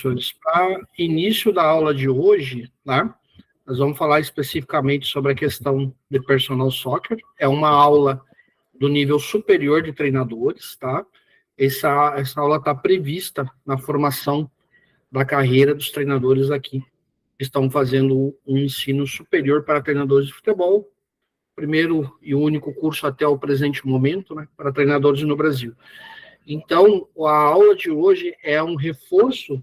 professores, para início da aula de hoje, tá? Nós vamos falar especificamente sobre a questão de personal soccer. É uma aula do nível superior de treinadores, tá? Essa aula está prevista na formação da carreira dos treinadores aqui, que estão fazendo um ensino superior para treinadores de futebol, primeiro e único curso até o presente momento, né, para treinadores no Brasil. Então, a aula de hoje é um reforço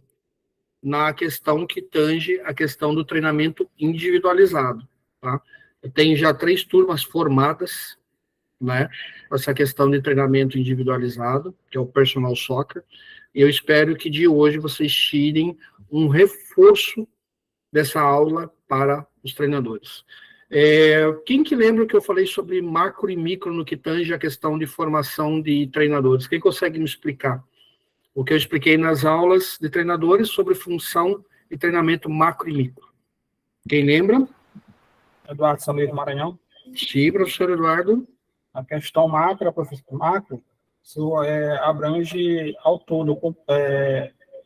na questão que tange a questão do treinamento individualizado, tá? Tem já 3 turmas formadas, né, essa questão de treinamento individualizado, que é o personal soccer, e eu espero que de hoje vocês tirem um reforço dessa aula para os treinadores. Quem que lembra que eu falei sobre macro e micro no que tange a questão de formação de treinadores? Quem consegue me explicar? O que eu expliquei nas aulas de treinadores sobre função e treinamento macro e micro. Quem lembra? Eduardo Sameiro Maranhão. Sim, professor Eduardo. A questão macro, professor, macro, isso abrange ao todo,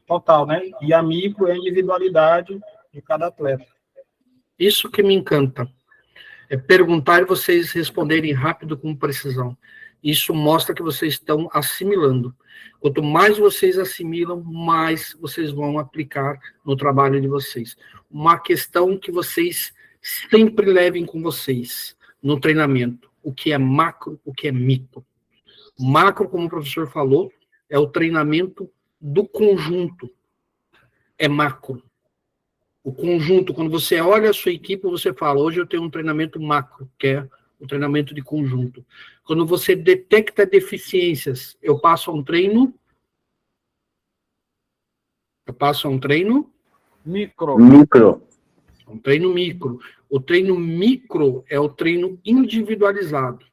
total, né? E a micro é a individualidade de cada atleta. Isso que me encanta. É perguntar e vocês responderem rápido com precisão. Isso mostra que vocês estão assimilando. Quanto mais vocês assimilam, mais vocês vão aplicar no trabalho de vocês. Uma questão que vocês sempre levem com vocês no treinamento. O que é macro, o que é micro. Macro, como o professor falou, é o treinamento do conjunto. É macro. O conjunto, quando você olha a sua equipe, você fala, hoje eu tenho um treinamento macro, que é o treinamento de conjunto. Quando você detecta deficiências, eu passo a um treino micro. Um treino micro. O treino micro é o treino individualizado.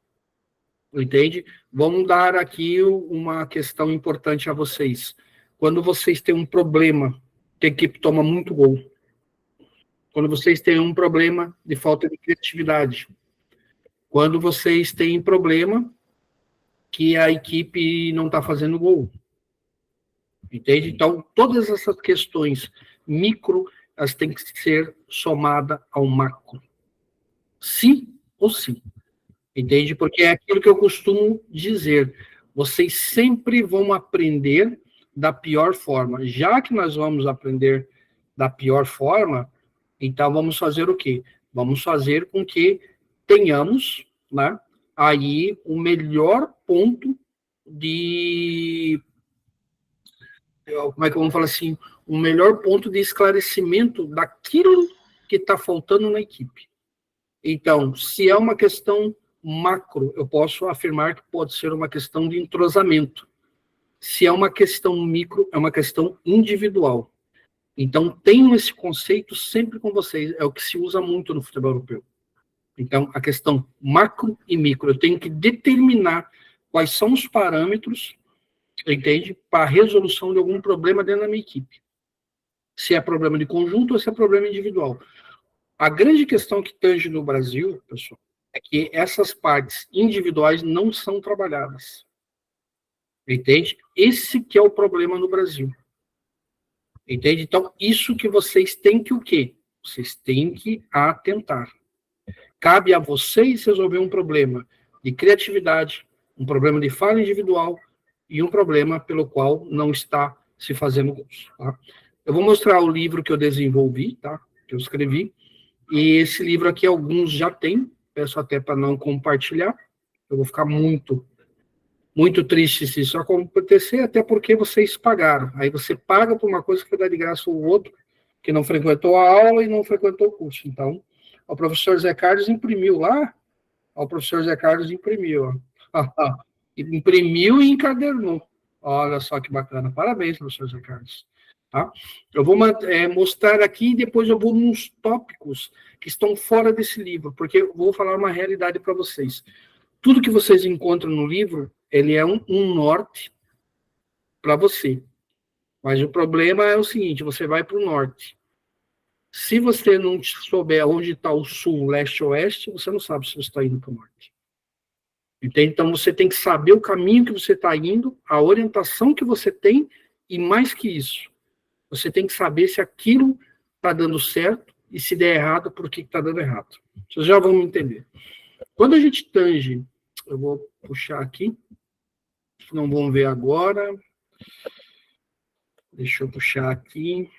Entende? Vamos dar aqui uma questão importante a vocês. Quando vocês têm um problema, que a equipe toma muito gol. Quando vocês têm um problema de falta de criatividade. Quando vocês têm problema que a equipe não está fazendo gol. Entende? Então, todas essas questões micro, elas têm que ser somadas ao macro. Sim ou sim. Entende? Porque é aquilo que eu costumo dizer. Vocês sempre vão aprender da pior forma. Já que nós vamos aprender da pior forma, então vamos fazer o quê? Vamos fazer com que tenhamos, né, aí o melhor ponto de... Como é que vamos falar assim? O melhor ponto de esclarecimento daquilo que está faltando na equipe. Então, se é uma questão macro, eu posso afirmar que pode ser uma questão de entrosamento. Se é uma questão micro, é uma questão individual. Então, tenham esse conceito sempre com vocês. É o que se usa muito no futebol europeu. Então, a questão macro e micro. Eu tenho que determinar quais são os parâmetros, entende? Para a resolução de algum problema dentro da minha equipe. Se é problema de conjunto ou se é problema individual. A grande questão que tange no Brasil, pessoal, é que essas partes individuais não são trabalhadas. Entende? Esse que é o problema no Brasil. Entende? Então, isso que vocês têm que o quê? Vocês têm que atentar. Cabe a vocês resolver um problema de criatividade, um problema de falha individual e um problema pelo qual não está se fazendo gols. Tá? Eu vou mostrar o livro que eu desenvolvi, tá? Que eu escrevi. E esse livro aqui, alguns já têm. Peço até para não compartilhar. Eu vou ficar muito triste se isso acontecer, até porque vocês pagaram. Aí você paga por uma coisa que dá de graça o outro, que não frequentou a aula e não frequentou o curso. Então, o professor Zé Carlos imprimiu lá. O professor Zé Carlos imprimiu. Ó. Imprimiu e encadernou. Olha só que bacana. Parabéns, professor Zé Carlos. Tá? Eu vou mostrar aqui e depois eu vou nos tópicos que estão fora desse livro, porque eu vou falar uma realidade para vocês. Tudo que vocês encontram no livro, ele é um norte para você. Mas o problema é o seguinte, você vai para o norte. Se você não souber onde está o sul, leste, oeste, você não sabe se você está indo para o norte. Entende? Então, você tem que saber o caminho que você está indo, a orientação que você tem, e mais que isso, Você tem que saber se aquilo está dando certo e se der errado, por que está dando errado. Vocês já vão me entender. Quando a gente tange, eu vou puxar aqui, não vão ver agora. Deixa eu puxar aqui.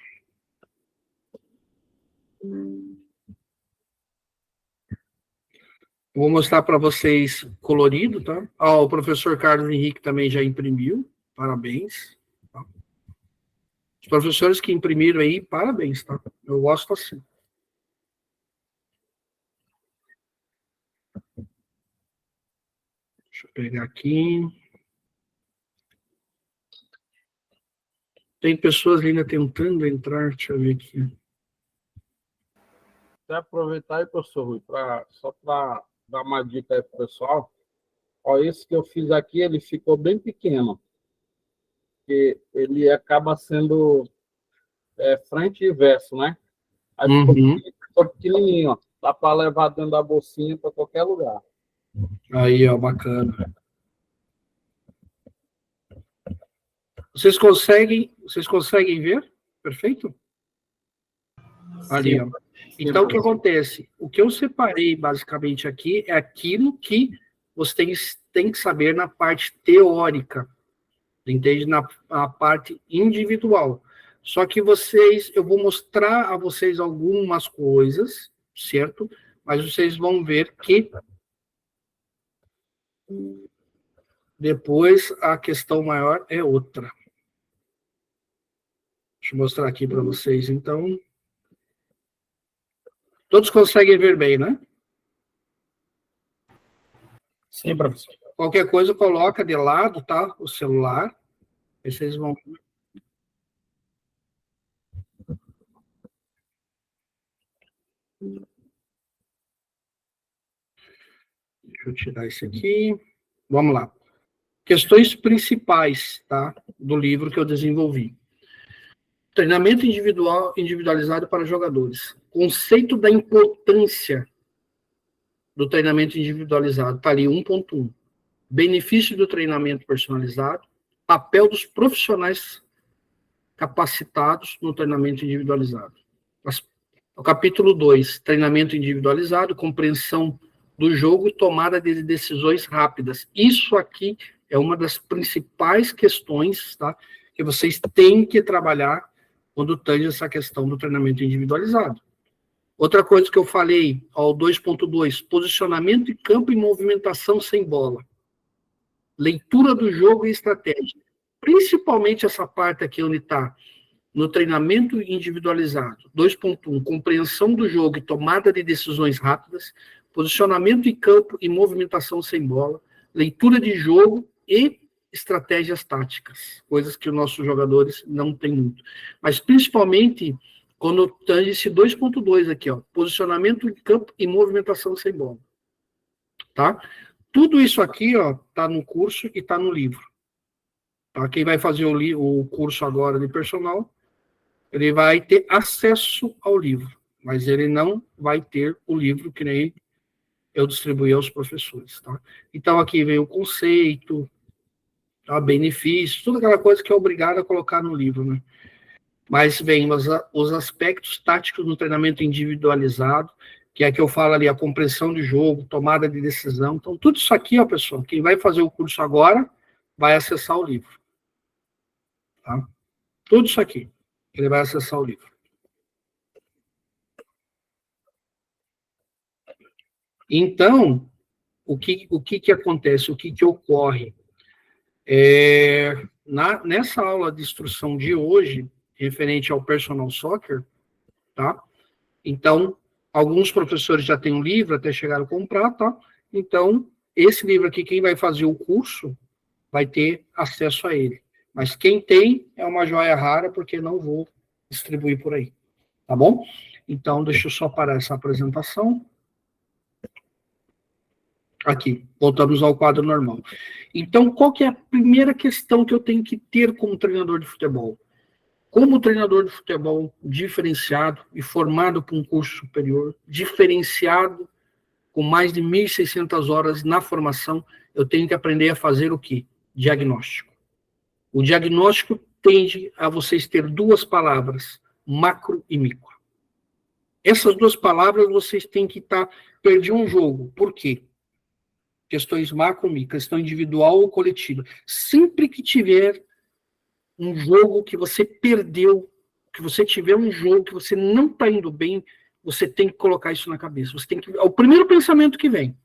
Vou mostrar para vocês colorido, tá? O professor Carlos Henrique também já imprimiu. Parabéns. Tá? Os professores que imprimiram aí, parabéns, tá? Eu gosto assim. Deixa eu pegar aqui. Tem pessoas ainda tentando entrar, deixa eu ver aqui. Até aproveitar aí, professor Rui, só para dar uma dica aí para o pessoal. Ó, esse que eu fiz aqui, ele ficou bem pequeno. Porque ele acaba sendo frente e verso, né? Aí ficou pequenininho, ó. Dá para levar dentro da bolsinha para qualquer lugar. Aí, ó, bacana. Vocês conseguem ver? Perfeito? Ali, ó. Então, o que acontece? O que eu separei, basicamente, aqui, é aquilo que vocês têm que saber na parte teórica, entende? Na parte individual. Só que eu vou mostrar a vocês algumas coisas, certo? Mas vocês vão ver que depois a questão maior é outra. Deixa eu mostrar aqui para vocês, então. Todos conseguem ver bem, né? Sim, professor. Qualquer coisa, coloca de lado, tá? O celular. Aí vocês vão... Deixa eu tirar isso aqui. Vamos lá. Questões principais, tá? Do livro que eu desenvolvi. Treinamento individualizado para jogadores. Conceito da importância do treinamento individualizado. Está ali 1.1. Benefício do treinamento personalizado. Papel dos profissionais capacitados no treinamento individualizado. O capítulo 2, treinamento individualizado, compreensão do jogo e tomada de decisões rápidas. Isso aqui é uma das principais questões, tá, que vocês têm que trabalhar quando tange essa questão do treinamento individualizado. Outra coisa que eu falei, ao 2.2, posicionamento em campo e movimentação sem bola. Leitura do jogo e estratégia. Principalmente essa parte aqui onde está no treinamento individualizado. 2.1, compreensão do jogo e tomada de decisões rápidas. Posicionamento em campo e movimentação sem bola. Leitura de jogo e estratégias táticas. Coisas que os nossos jogadores não têm muito. Mas principalmente quando tange esse 2.2 aqui, ó, posicionamento em campo e movimentação sem bola. Tá? Tudo isso aqui, ó, tá no curso e tá no livro. Tá? Quem vai fazer o curso agora de personal, ele vai ter acesso ao livro, mas ele não vai ter o livro que nem eu distribuí aos professores. Tá? Então, aqui vem o conceito, tá? Benefícios, toda aquela coisa que é obrigado a colocar no livro, né? Mas vem os aspectos táticos no treinamento individualizado, que é que eu falo ali, a compreensão de jogo, tomada de decisão. Então, tudo isso aqui, ó, pessoal, quem vai fazer o curso agora vai acessar o livro. Tá? Tudo isso aqui, ele vai acessar o livro. Então, o que acontece, o que ocorre? Nessa aula de instrução de hoje, referente ao personal soccer, tá? Então, alguns professores já têm um livro, até chegaram a comprar, tá? Então, esse livro aqui, quem vai fazer o curso, vai ter acesso a ele. Mas quem tem é uma joia rara, porque não vou distribuir por aí, tá bom? Então, deixa eu só parar essa apresentação. Aqui, voltamos ao quadro normal. Então, qual que é a primeira questão que eu tenho que ter como treinador de futebol? Como treinador de futebol diferenciado e formado para um curso superior, diferenciado, com mais de 1.600 horas na formação, eu tenho que aprender a fazer o quê? Diagnóstico. O diagnóstico tende a vocês ter duas palavras, macro e micro. Essas duas palavras vocês têm que perder um jogo. Por quê? Questões macro e micro, questão individual ou coletiva. Sempre que tiver um jogo que você perdeu, que você tiver um jogo que você não está indo bem, você tem que colocar isso na cabeça. Você tem que, o primeiro pensamento que vem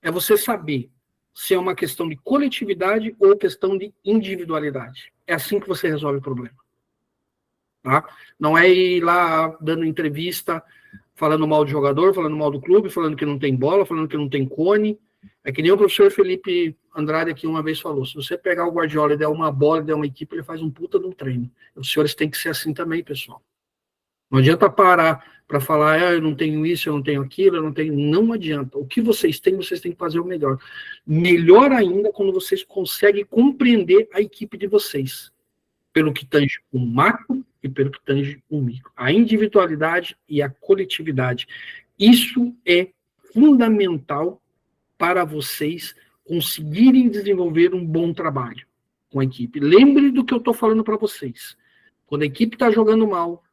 é você saber se é uma questão de coletividade ou questão de individualidade. É assim que você resolve o problema. Tá? Não é ir lá dando entrevista, falando mal do jogador, falando mal do clube, falando que não tem bola, falando que não tem cone. É que nem o professor Felipe Andrade aqui uma vez falou, se você pegar o Guardiola e der uma bola e der uma equipe, ele faz um puta de um treino. Os senhores têm que ser assim também, pessoal. Não adianta parar para falar, eu não tenho isso, eu não tenho aquilo, eu não tenho... Não adianta. O que vocês têm que fazer o melhor. Melhor ainda quando vocês conseguem compreender a equipe de vocês. Pelo que tange o macro e pelo que tange o micro. A individualidade e a coletividade. Isso é fundamental para vocês conseguirem desenvolver um bom trabalho com a equipe. Lembre do que eu estou falando para vocês. Quando a equipe está jogando mal,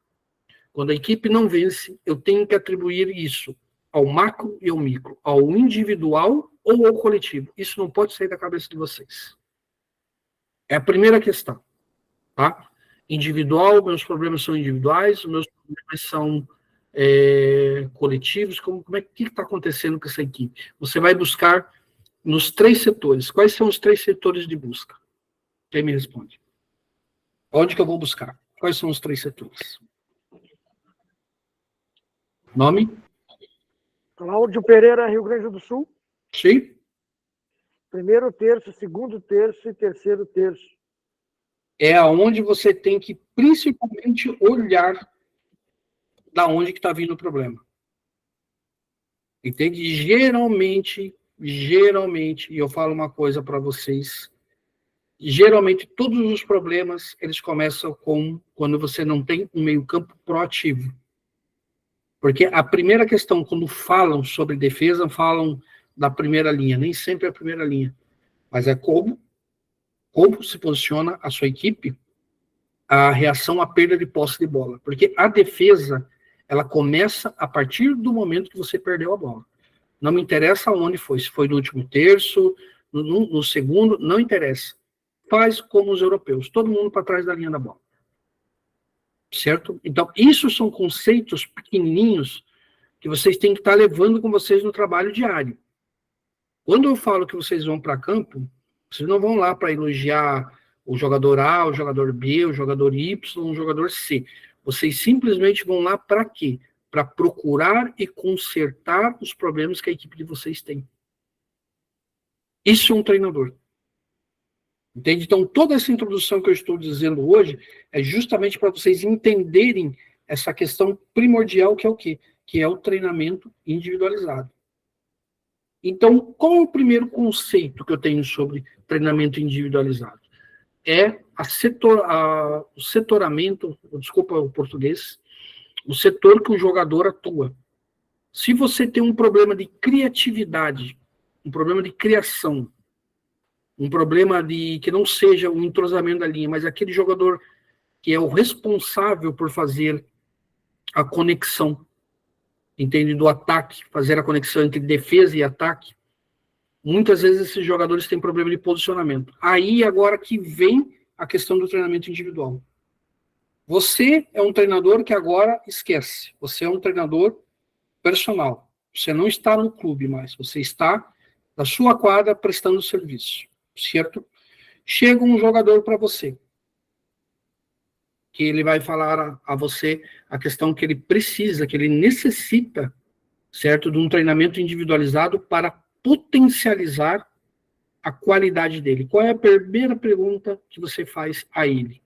quando a equipe não vence, eu tenho que atribuir isso ao macro e ao micro, ao individual ou ao coletivo. Isso não pode sair da cabeça de vocês. É a primeira questão. Tá? Individual, meus problemas são individuais, meus problemas são coletivos. Como é que está acontecendo com essa equipe? Você vai buscar nos 3 setores. Quais são os 3 setores de busca? Quem me responde? Onde que eu vou buscar? Quais são os 3 setores? Nome? Cláudio Pereira, Rio Grande do Sul. Sim. Primeiro terço, segundo terço e terceiro terço. É aonde você tem que principalmente olhar da onde que está vindo o problema. Entende? Geralmente, e eu falo uma coisa para vocês, geralmente todos os problemas, eles começam quando você não tem um meio-campo proativo. Porque a primeira questão, quando falam sobre defesa, falam da primeira linha, nem sempre é a primeira linha, mas é como se posiciona a sua equipe, a reação à perda de posse de bola. Porque a defesa, ela começa a partir do momento que você perdeu a bola. Não me interessa onde foi, se foi no último terço, no segundo, não interessa. Faz como os europeus, todo mundo para trás da linha da bola. Certo? Então, isso são conceitos pequenininhos que vocês têm que estar levando com vocês no trabalho diário. Quando eu falo que vocês vão para campo, vocês não vão lá para elogiar o jogador A, o jogador B, o jogador Y, o jogador C. Vocês simplesmente vão lá para quê? Para procurar e consertar os problemas que a equipe de vocês tem. Isso é um treinador. Entende? Então, toda essa introdução que eu estou dizendo hoje é justamente para vocês entenderem essa questão primordial que é o quê? Que é o treinamento individualizado. Então, qual é o primeiro conceito que eu tenho sobre treinamento individualizado? É o setoramento, desculpa o português, o setor que o jogador atua. Se você tem um problema de criatividade, um problema de criação, um problema de que não seja o entrosamento da linha, mas aquele jogador que é o responsável por fazer a conexão, entende, do ataque, fazer a conexão entre defesa e ataque, muitas vezes esses jogadores têm problema de posicionamento. Aí agora que vem a questão do treinamento individual. Você é um treinador que agora esquece. Você é um treinador personal. Você não está no clube mais. Você está na sua quadra prestando serviço. Certo? Chega um jogador para você, que ele vai falar a você a questão que ele precisa, que ele necessita, certo, de um treinamento individualizado para potencializar a qualidade dele. Qual é a primeira pergunta que você faz a ele?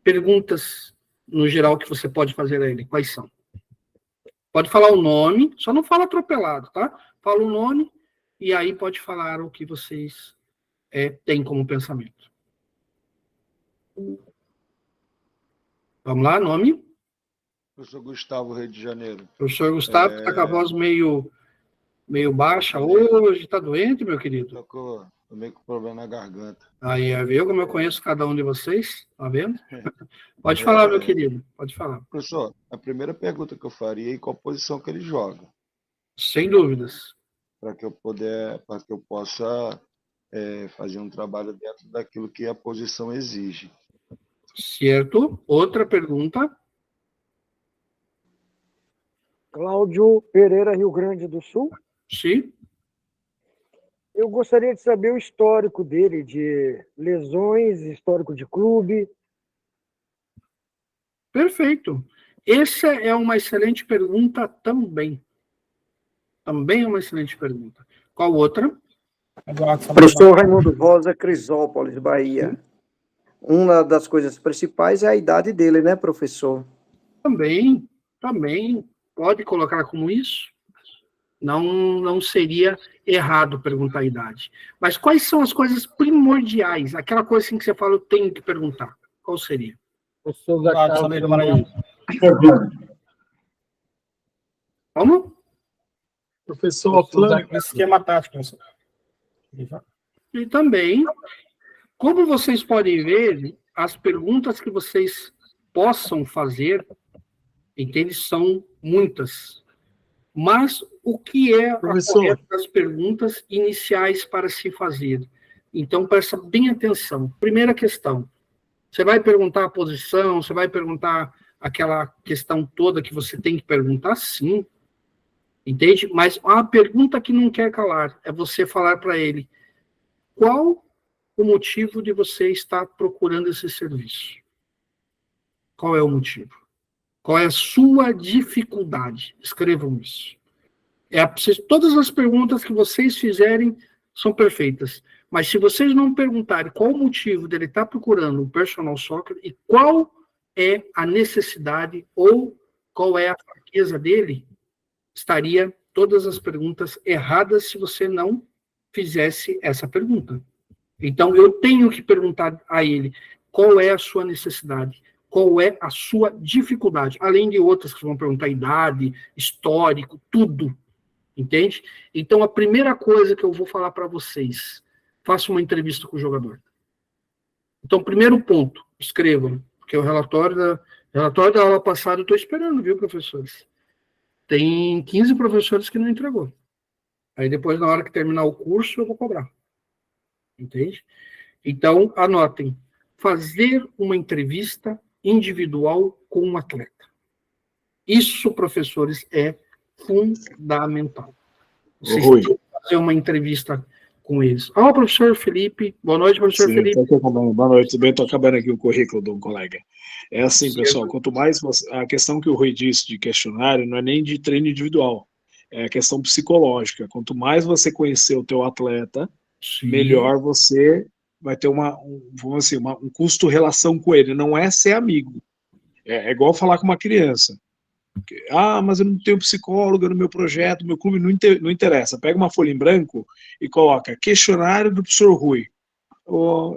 Perguntas, no geral, que você pode fazer a ele. Quais são? Pode falar o nome, só não fala atropelado, tá? Fala o nome e aí pode falar o que vocês têm como pensamento. Vamos lá, nome? Professor Gustavo, Rio de Janeiro. Professor Gustavo, está com a voz meio baixa hoje. Está doente, meu querido? Também com problema na garganta. Aí, viu como eu conheço cada um de vocês? Tá vendo? Pode falar, meu querido. Pode falar. Professor, a primeira pergunta que eu faria é em qual posição que ele joga, Sem dúvidas. para que eu possa fazer um trabalho dentro daquilo que a posição exige. Certo. Outra pergunta. Cláudio Pereira, Rio Grande do Sul. Sim. Eu gostaria de saber o histórico dele, de lesões, histórico de clube. Perfeito. Essa é uma excelente pergunta também. Também é uma excelente pergunta. Qual outra? Professor Raimundo Rosa, Crisópolis, Bahia. Uma das coisas principais é a idade dele, né, professor? Também pode colocar como isso. Não seria errado perguntar a idade. Mas quais são as coisas primordiais? Aquela coisa assim que você fala, eu tenho que perguntar. Qual seria? Professor Zé Carlos do Maranhão. Como? Professor, plano, esquema tático. Professor. E também, como vocês podem ver, as perguntas que vocês possam fazer, entende, são muitas. Mas o que é a correta das perguntas iniciais para se fazer? Então, presta bem atenção. Primeira questão, você vai perguntar a posição, você vai perguntar aquela questão toda que você tem que perguntar, sim. Entende? Mas a pergunta que não quer calar é você falar para ele qual o motivo de você estar procurando esse serviço. Qual é o motivo? Qual é a sua dificuldade? Escrevam isso. Todas as perguntas que vocês fizerem são perfeitas. Mas se vocês não perguntarem qual o motivo dele estar procurando um personal soccer e qual é a necessidade ou qual é a fraqueza dele, estaria todas as perguntas erradas se você não fizesse essa pergunta. Então, eu tenho que perguntar a ele qual é a sua necessidade, qual é a sua dificuldade, além de outras que vão perguntar idade, histórico, tudo, entende? Então, a primeira coisa que eu vou falar para vocês, faça uma entrevista com o jogador. Então, primeiro ponto, escrevam, porque o relatório da aula passada eu estou esperando, viu, professores? Tem 15 professores que não entregou. Aí depois, na hora que terminar o curso, eu vou cobrar. Entende? Então, anotem. Fazer uma entrevista individual com um atleta. Isso, professores, é fundamental. Vocês têm que fazer uma entrevista com eles. Olá, professor Felipe. Boa noite, professor Felipe. Boa noite, tudo bem? Estou acabando aqui o currículo de um colega. É assim, pessoal, quanto mais a questão que o Rui disse de questionário não é nem de treino individual, é a questão psicológica. Quanto mais você conhecer o teu atleta, melhor você vai ter vamos assim, um custo-relação com ele. Não é ser amigo. É igual falar com uma criança. Mas eu não tenho psicóloga no meu projeto, meu clube não interessa. Pega uma folha em branco e coloca questionário do professor Rui. Com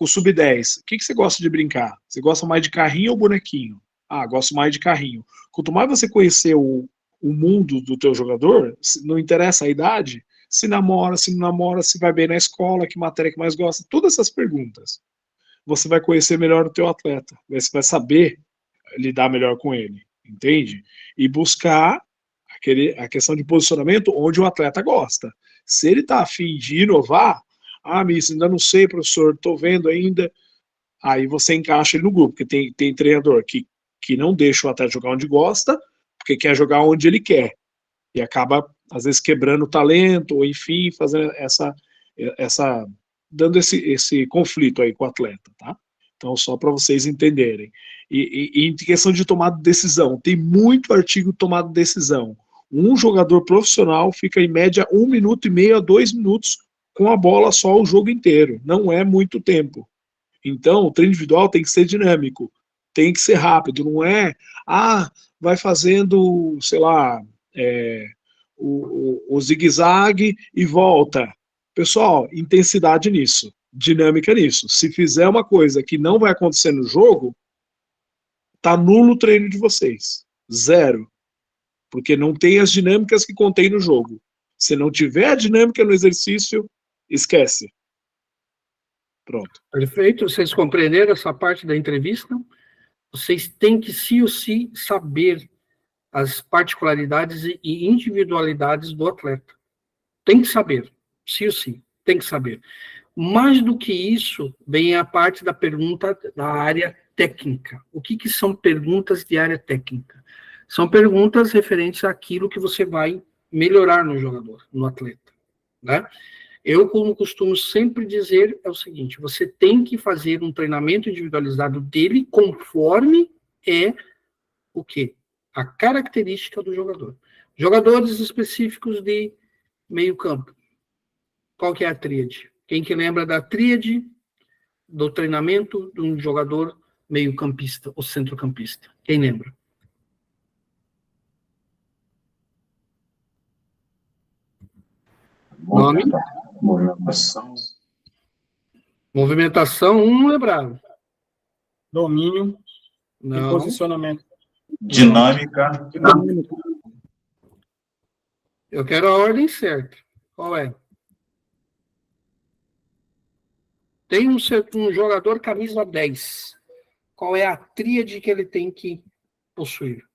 o sub-10, o que você gosta de brincar? Você gosta mais de carrinho ou bonequinho? Gosto mais de carrinho. Quanto mais você conhecer o mundo do teu jogador, não interessa a idade, se namora, se não namora, se vai bem na escola, que matéria que mais gosta, todas essas perguntas. Você vai conhecer melhor o teu atleta, você vai saber lidar melhor com ele, entende? E buscar a questão de posicionamento onde o atleta gosta. Se ele está afim de inovar, Miss, ainda não sei, professor, estou vendo ainda, aí você encaixa ele no grupo, porque tem treinador que não deixa o atleta jogar onde gosta, porque quer jogar onde ele quer, e acaba, às vezes, quebrando o talento, ou enfim, fazendo dando esse conflito aí com o atleta, tá? Então, só para vocês entenderem. E em questão de tomada de decisão, tem muito artigo de tomada de decisão. Um jogador profissional fica, em média, 1 minuto e meio a 2 minutos com a bola só o jogo inteiro. Não é muito tempo. Então, o treino individual tem que ser dinâmico, tem que ser rápido, não é, vai fazendo, sei lá, o zigue-zague e volta. Pessoal, intensidade nisso, dinâmica nisso. Se fizer uma coisa que não vai acontecer no jogo, tá nulo o treino de vocês. 0. Porque não tem as dinâmicas que contém no jogo. Se não tiver a dinâmica no exercício, esquece. Pronto. Perfeito, vocês compreenderam essa parte da entrevista? Vocês têm que, sim ou sim, saber as particularidades e individualidades do atleta. Tem que saber, sim ou sim, tem que saber. Mais do que isso, vem a parte da pergunta da área técnica. O que são perguntas de área técnica? São perguntas referentes àquilo que você vai melhorar no jogador, no atleta, né? Eu, como costumo sempre dizer, é o seguinte: você tem que fazer um treinamento individualizado dele conforme é o quê? A característica do jogador. Jogadores específicos de meio campo. Qual que é a tríade? Quem que lembra da tríade do treinamento de um jogador meio campista ou centrocampista? Quem lembra? Nome? Movimentação. Movimentação, não lembrava. Domínio e Não. posicionamento. Dinâmica. Eu quero a ordem certa. Qual é? Tem um jogador camisa 10. Qual é a tríade que ele tem que possuir?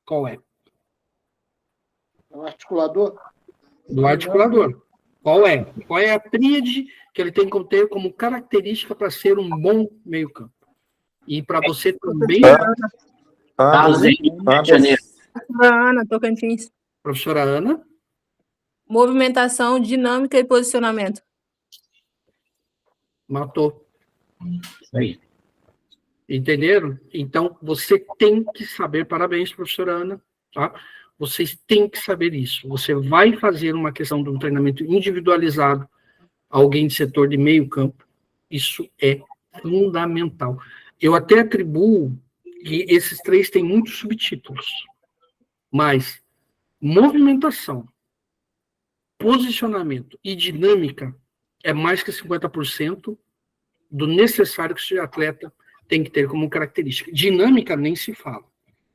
Qual é? O articulador? Do articulador. Qual é? Qual é a tríade que ele tem que ter como característica para ser um bom meio-campo? E para você também... Ana, Tocantins. Professora Ana? Movimentação, dinâmica e posicionamento. Matou. Isso aí. Entenderam? Então, você tem que saber, parabéns, professora Ana, tá? Vocês têm que saber isso. Você vai fazer uma questão de um treinamento individualizado a alguém de setor de meio campo. Isso é fundamental. Eu até atribuo que esses três têm muitos subtítulos, mas movimentação, posicionamento e dinâmica é mais que 50% do necessário que esse atleta tem que ter como característica. Dinâmica nem se fala.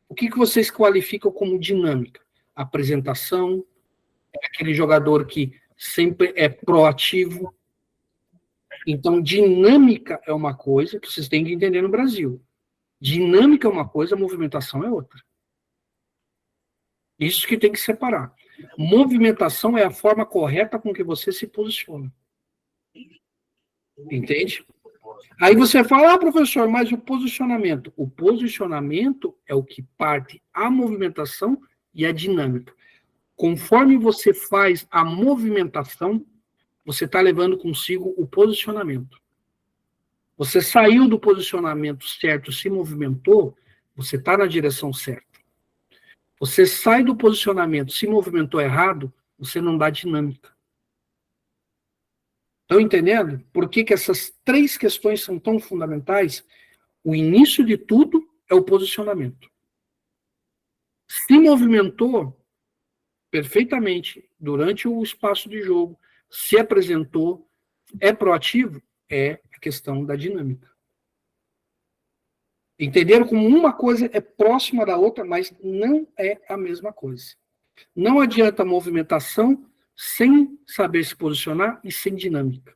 O que vocês qualificam como dinâmica? Apresentação, é aquele jogador que sempre é proativo. Então, dinâmica é uma coisa que vocês têm que entender no Brasil. Dinâmica é uma coisa, movimentação é outra. Isso que tem que separar. Movimentação é a forma correta com que você se posiciona. Entende? Aí você fala, professor, mas o posicionamento? O posicionamento é o que parte a movimentação e a dinâmica. Conforme você faz a movimentação, você está levando consigo o posicionamento. Você saiu do posicionamento certo, se movimentou, você está na direção certa. Você sai do posicionamento, se movimentou errado, você não dá dinâmica. Estão entendendo? Por que essas três questões são tão fundamentais? O início de tudo é o posicionamento. Se movimentou perfeitamente durante o espaço de jogo, se apresentou, é proativo, é a questão da dinâmica. Entenderam como uma coisa é próxima da outra, mas não é a mesma coisa. Não adianta movimentação sem saber se posicionar e sem dinâmica.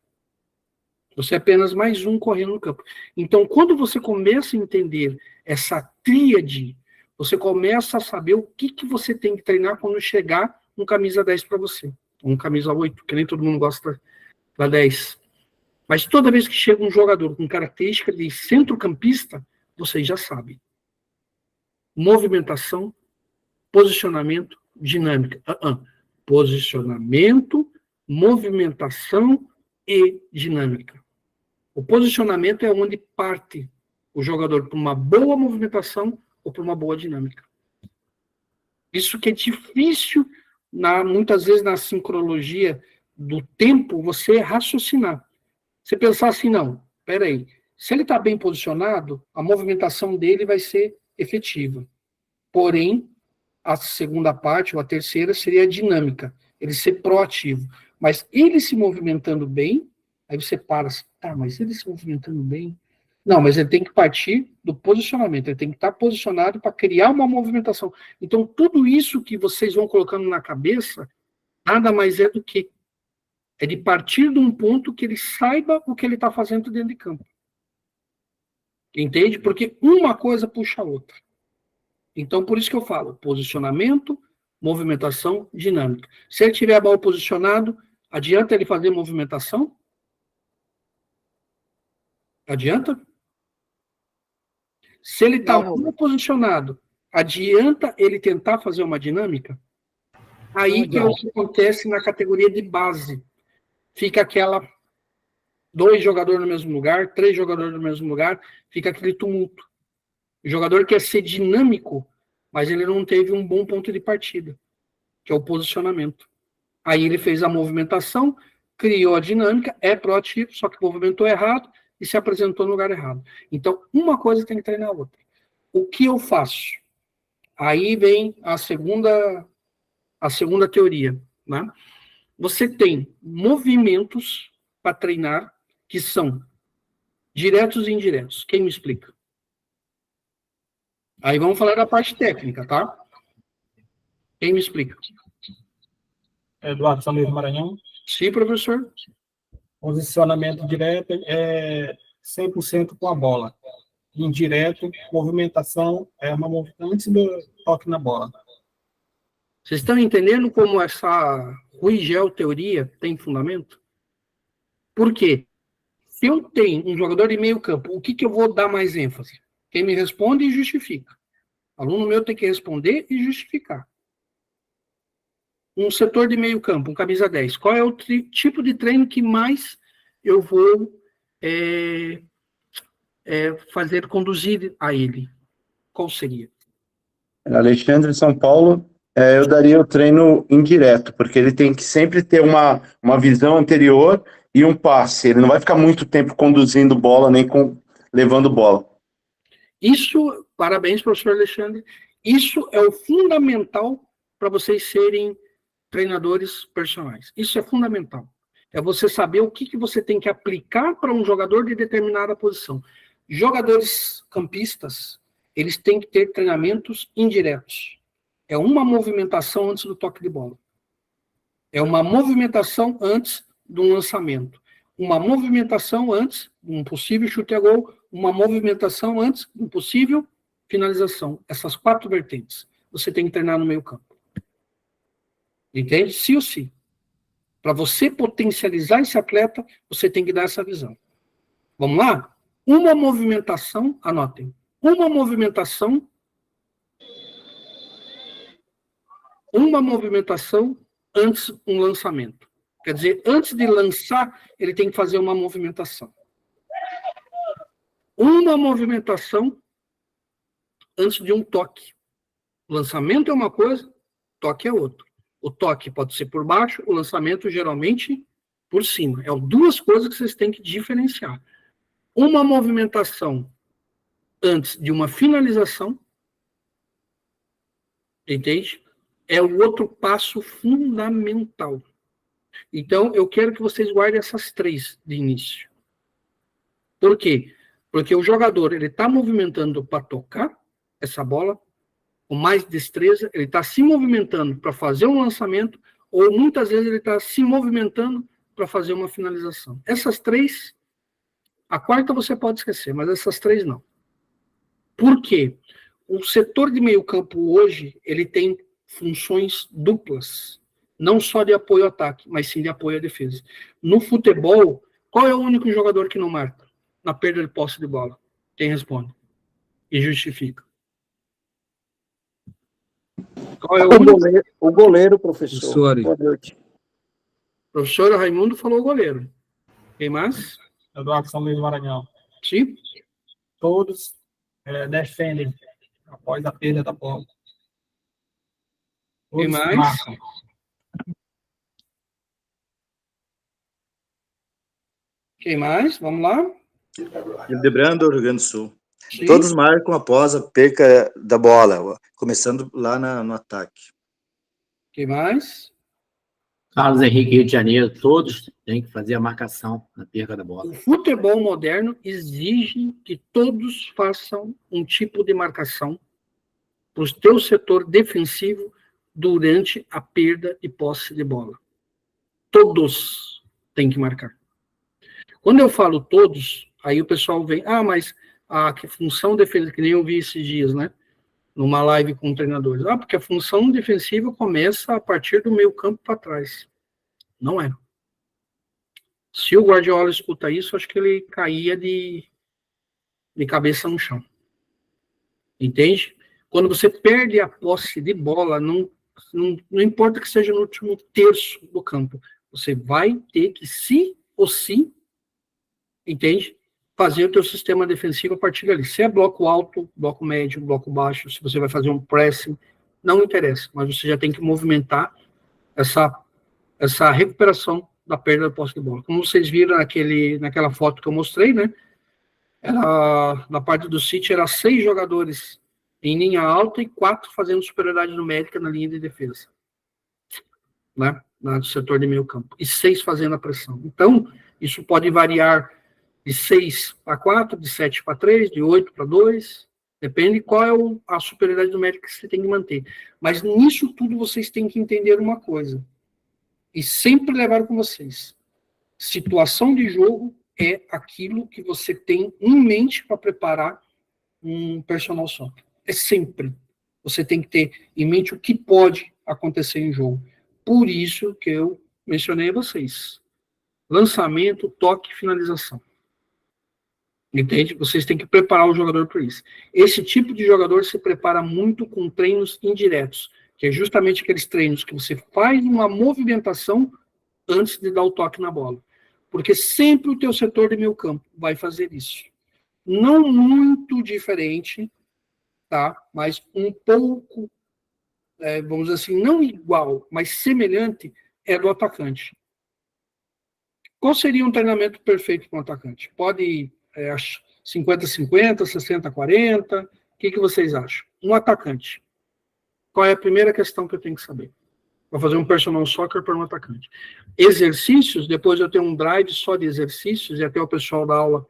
Você é apenas mais um correndo no campo. Então, quando você começa a entender essa tríade, você começa a saber o que você tem que treinar quando chegar um camisa 10 para você. Um camisa 8, que nem todo mundo gosta da 10. Mas toda vez que chega um jogador com característica de centrocampista, vocês já sabem. Movimentação, posicionamento, dinâmica. Posicionamento, movimentação e dinâmica. O posicionamento é onde parte o jogador para uma boa movimentação ou para uma boa dinâmica. Isso que é difícil, muitas vezes, na sincrologia do tempo, você raciocinar. Você pensar assim, não, peraí, se ele está bem posicionado, a movimentação dele vai ser efetiva. Porém, a segunda parte, ou a terceira, seria a dinâmica, ele ser proativo. Mas ele se movimentando bem, aí você para, tá, mas ele se movimentando bem... Não, mas ele tem que partir do posicionamento, ele tem que estar posicionado para criar uma movimentação. Então, tudo isso que vocês vão colocando na cabeça, nada mais é do que É de partir de um ponto que ele saiba o que ele está fazendo dentro de campo. Entende? Porque uma coisa puxa a outra. Então, por isso que eu falo, posicionamento, movimentação, dinâmica. Se ele tiver a bola posicionado, adianta ele fazer movimentação? Adianta? Se ele está mal posicionado, adianta ele tentar fazer uma dinâmica? Aí que é o que acontece na categoria de base. Fica aquela 2 jogadores no mesmo lugar, 3 jogadores no mesmo lugar, fica aquele tumulto. O jogador quer ser dinâmico, mas ele não teve um bom ponto de partida, que é o posicionamento. Aí ele fez a movimentação, criou a dinâmica, é proativo, só que movimentou errado e se apresentou no lugar errado. Então, uma coisa tem que treinar a outra. O que eu faço? Aí vem a segunda teoria, né? Você tem movimentos para treinar que são diretos e indiretos. Quem me explica? Aí vamos falar da parte técnica, tá? Quem me explica? Eduardo São Luís Maranhão. Sim, professor. Posicionamento direto é 100% com a bola. Indireto, movimentação é uma antes do toque na bola. Vocês estão entendendo como essa Rui-Gel teoria tem fundamento? Por quê? Se eu tenho um jogador de meio campo, o que eu vou dar mais ênfase? Quem me responde e justifica. O aluno meu tem que responder e justificar. Um setor de meio campo, um camisa 10. Qual é o tipo de treino que mais eu vou conduzir a ele? Qual seria? Alexandre, São Paulo, eu daria o treino indireto, porque ele tem que sempre ter uma visão anterior e um passe. Ele não vai ficar muito tempo conduzindo bola, nem levando bola. Isso, parabéns, professor Alexandre, isso é o fundamental para vocês serem treinadores personais. Isso é fundamental. É você saber o que você tem que aplicar para um jogador de determinada posição. Jogadores campistas, eles têm que ter treinamentos indiretos. É uma movimentação antes do toque de bola. É uma movimentação antes de um lançamento. Uma movimentação antes de um possível chute a gol. Uma movimentação antes de um possível finalização. Essas 4 vertentes. Você tem que treinar no meio campo. Entende? Sim ou sim. Para você potencializar esse atleta, você tem que dar essa visão. Vamos lá? Uma movimentação, anotem. Uma movimentação antes um lançamento. Quer dizer, antes de lançar, ele tem que fazer uma movimentação. Uma movimentação antes de um toque. Lançamento é uma coisa, toque é outra. O toque pode ser por baixo, o lançamento geralmente por cima. É 2 coisas que vocês têm que diferenciar. Uma movimentação antes de uma finalização, entende? É o outro passo fundamental. Então, eu quero que vocês guardem essas 3 de início. Por quê? Porque o jogador, ele está movimentando para tocar essa bola, com mais destreza, ele está se movimentando para fazer um lançamento, ou muitas vezes ele está se movimentando para fazer uma finalização. Essas 3, a 4ª você pode esquecer, mas essas 3 não. Por quê? O setor de meio campo hoje, ele tem funções duplas, não só de apoio ao ataque, mas sim de apoio à defesa. No futebol, qual é o único jogador que não marca na perda de posse de bola? Quem responde? E justifica. Qual é o goleiro, professor. Boa noite. Professor Raimundo falou o goleiro. Quem mais? Eduardo São Luís Maranhão. Sim. Todos defendem após a perda da bola. Quem mais? Marcam. Quem mais? Vamos lá. Hildebrando, Rio Grande do Sul. Sim. Todos marcam após a perca da bola, começando lá no ataque. Quem mais? Carlos Henrique, Rio de Janeiro, todos têm que fazer a marcação na perca da bola. O futebol moderno exige que todos façam um tipo de marcação para o teu setor defensivo durante a perda de posse de bola. Todos. tem que marcar. Quando eu falo todos, aí o pessoal vem, mas a função defensiva, que nem eu vi esses dias, né? Numa live com treinadores. Porque a função defensiva começa a partir do meio campo para trás. Não é. Se o Guardiola escuta isso, acho que ele caía de cabeça no chão. Entende? Quando você perde a posse de bola, não importa que seja no último terço do campo, você vai ter que, sim ou sim, entende? Fazer o teu sistema defensivo a partir dali. Se é bloco alto, bloco médio, bloco baixo, se você vai fazer um pressing, não interessa, mas você já tem que movimentar essa recuperação da perda da posse de bola. Como vocês viram naquela foto que eu mostrei, né? Na parte do City, era 6 jogadores em linha alta e 4 fazendo superioridade numérica na linha de defesa, né? No setor de meio campo. E 6 fazendo a pressão. Então, isso pode variar de 6 para 4, de 7 para 3, de 8 para 2, depende qual é a superioridade numérica que você tem que manter. Mas nisso tudo vocês têm que entender uma coisa, e sempre levar com vocês. Situação de jogo é aquilo que você tem em mente para preparar um personal soccer. É sempre. Você tem que ter em mente o que pode acontecer em jogo. Por isso que eu mencionei a vocês. Lançamento, toque, finalização. Entende? Vocês têm que preparar o jogador para isso. Esse tipo de jogador se prepara muito com treinos indiretos, que é justamente aqueles treinos que você faz uma movimentação antes de dar o toque na bola. Porque sempre o teu setor de meio campo vai fazer isso. Não muito diferente, tá? Mas um pouco, vamos dizer assim, não igual, mas semelhante, é do atacante. Qual seria um treinamento perfeito para um atacante? Pode ir 50-50, 60-40, o que vocês acham? Um atacante. Qual é a primeira questão que eu tenho que saber? Vou fazer um personal soccer para um atacante. Exercícios, depois eu tenho um drive só de exercícios, e até o pessoal da aula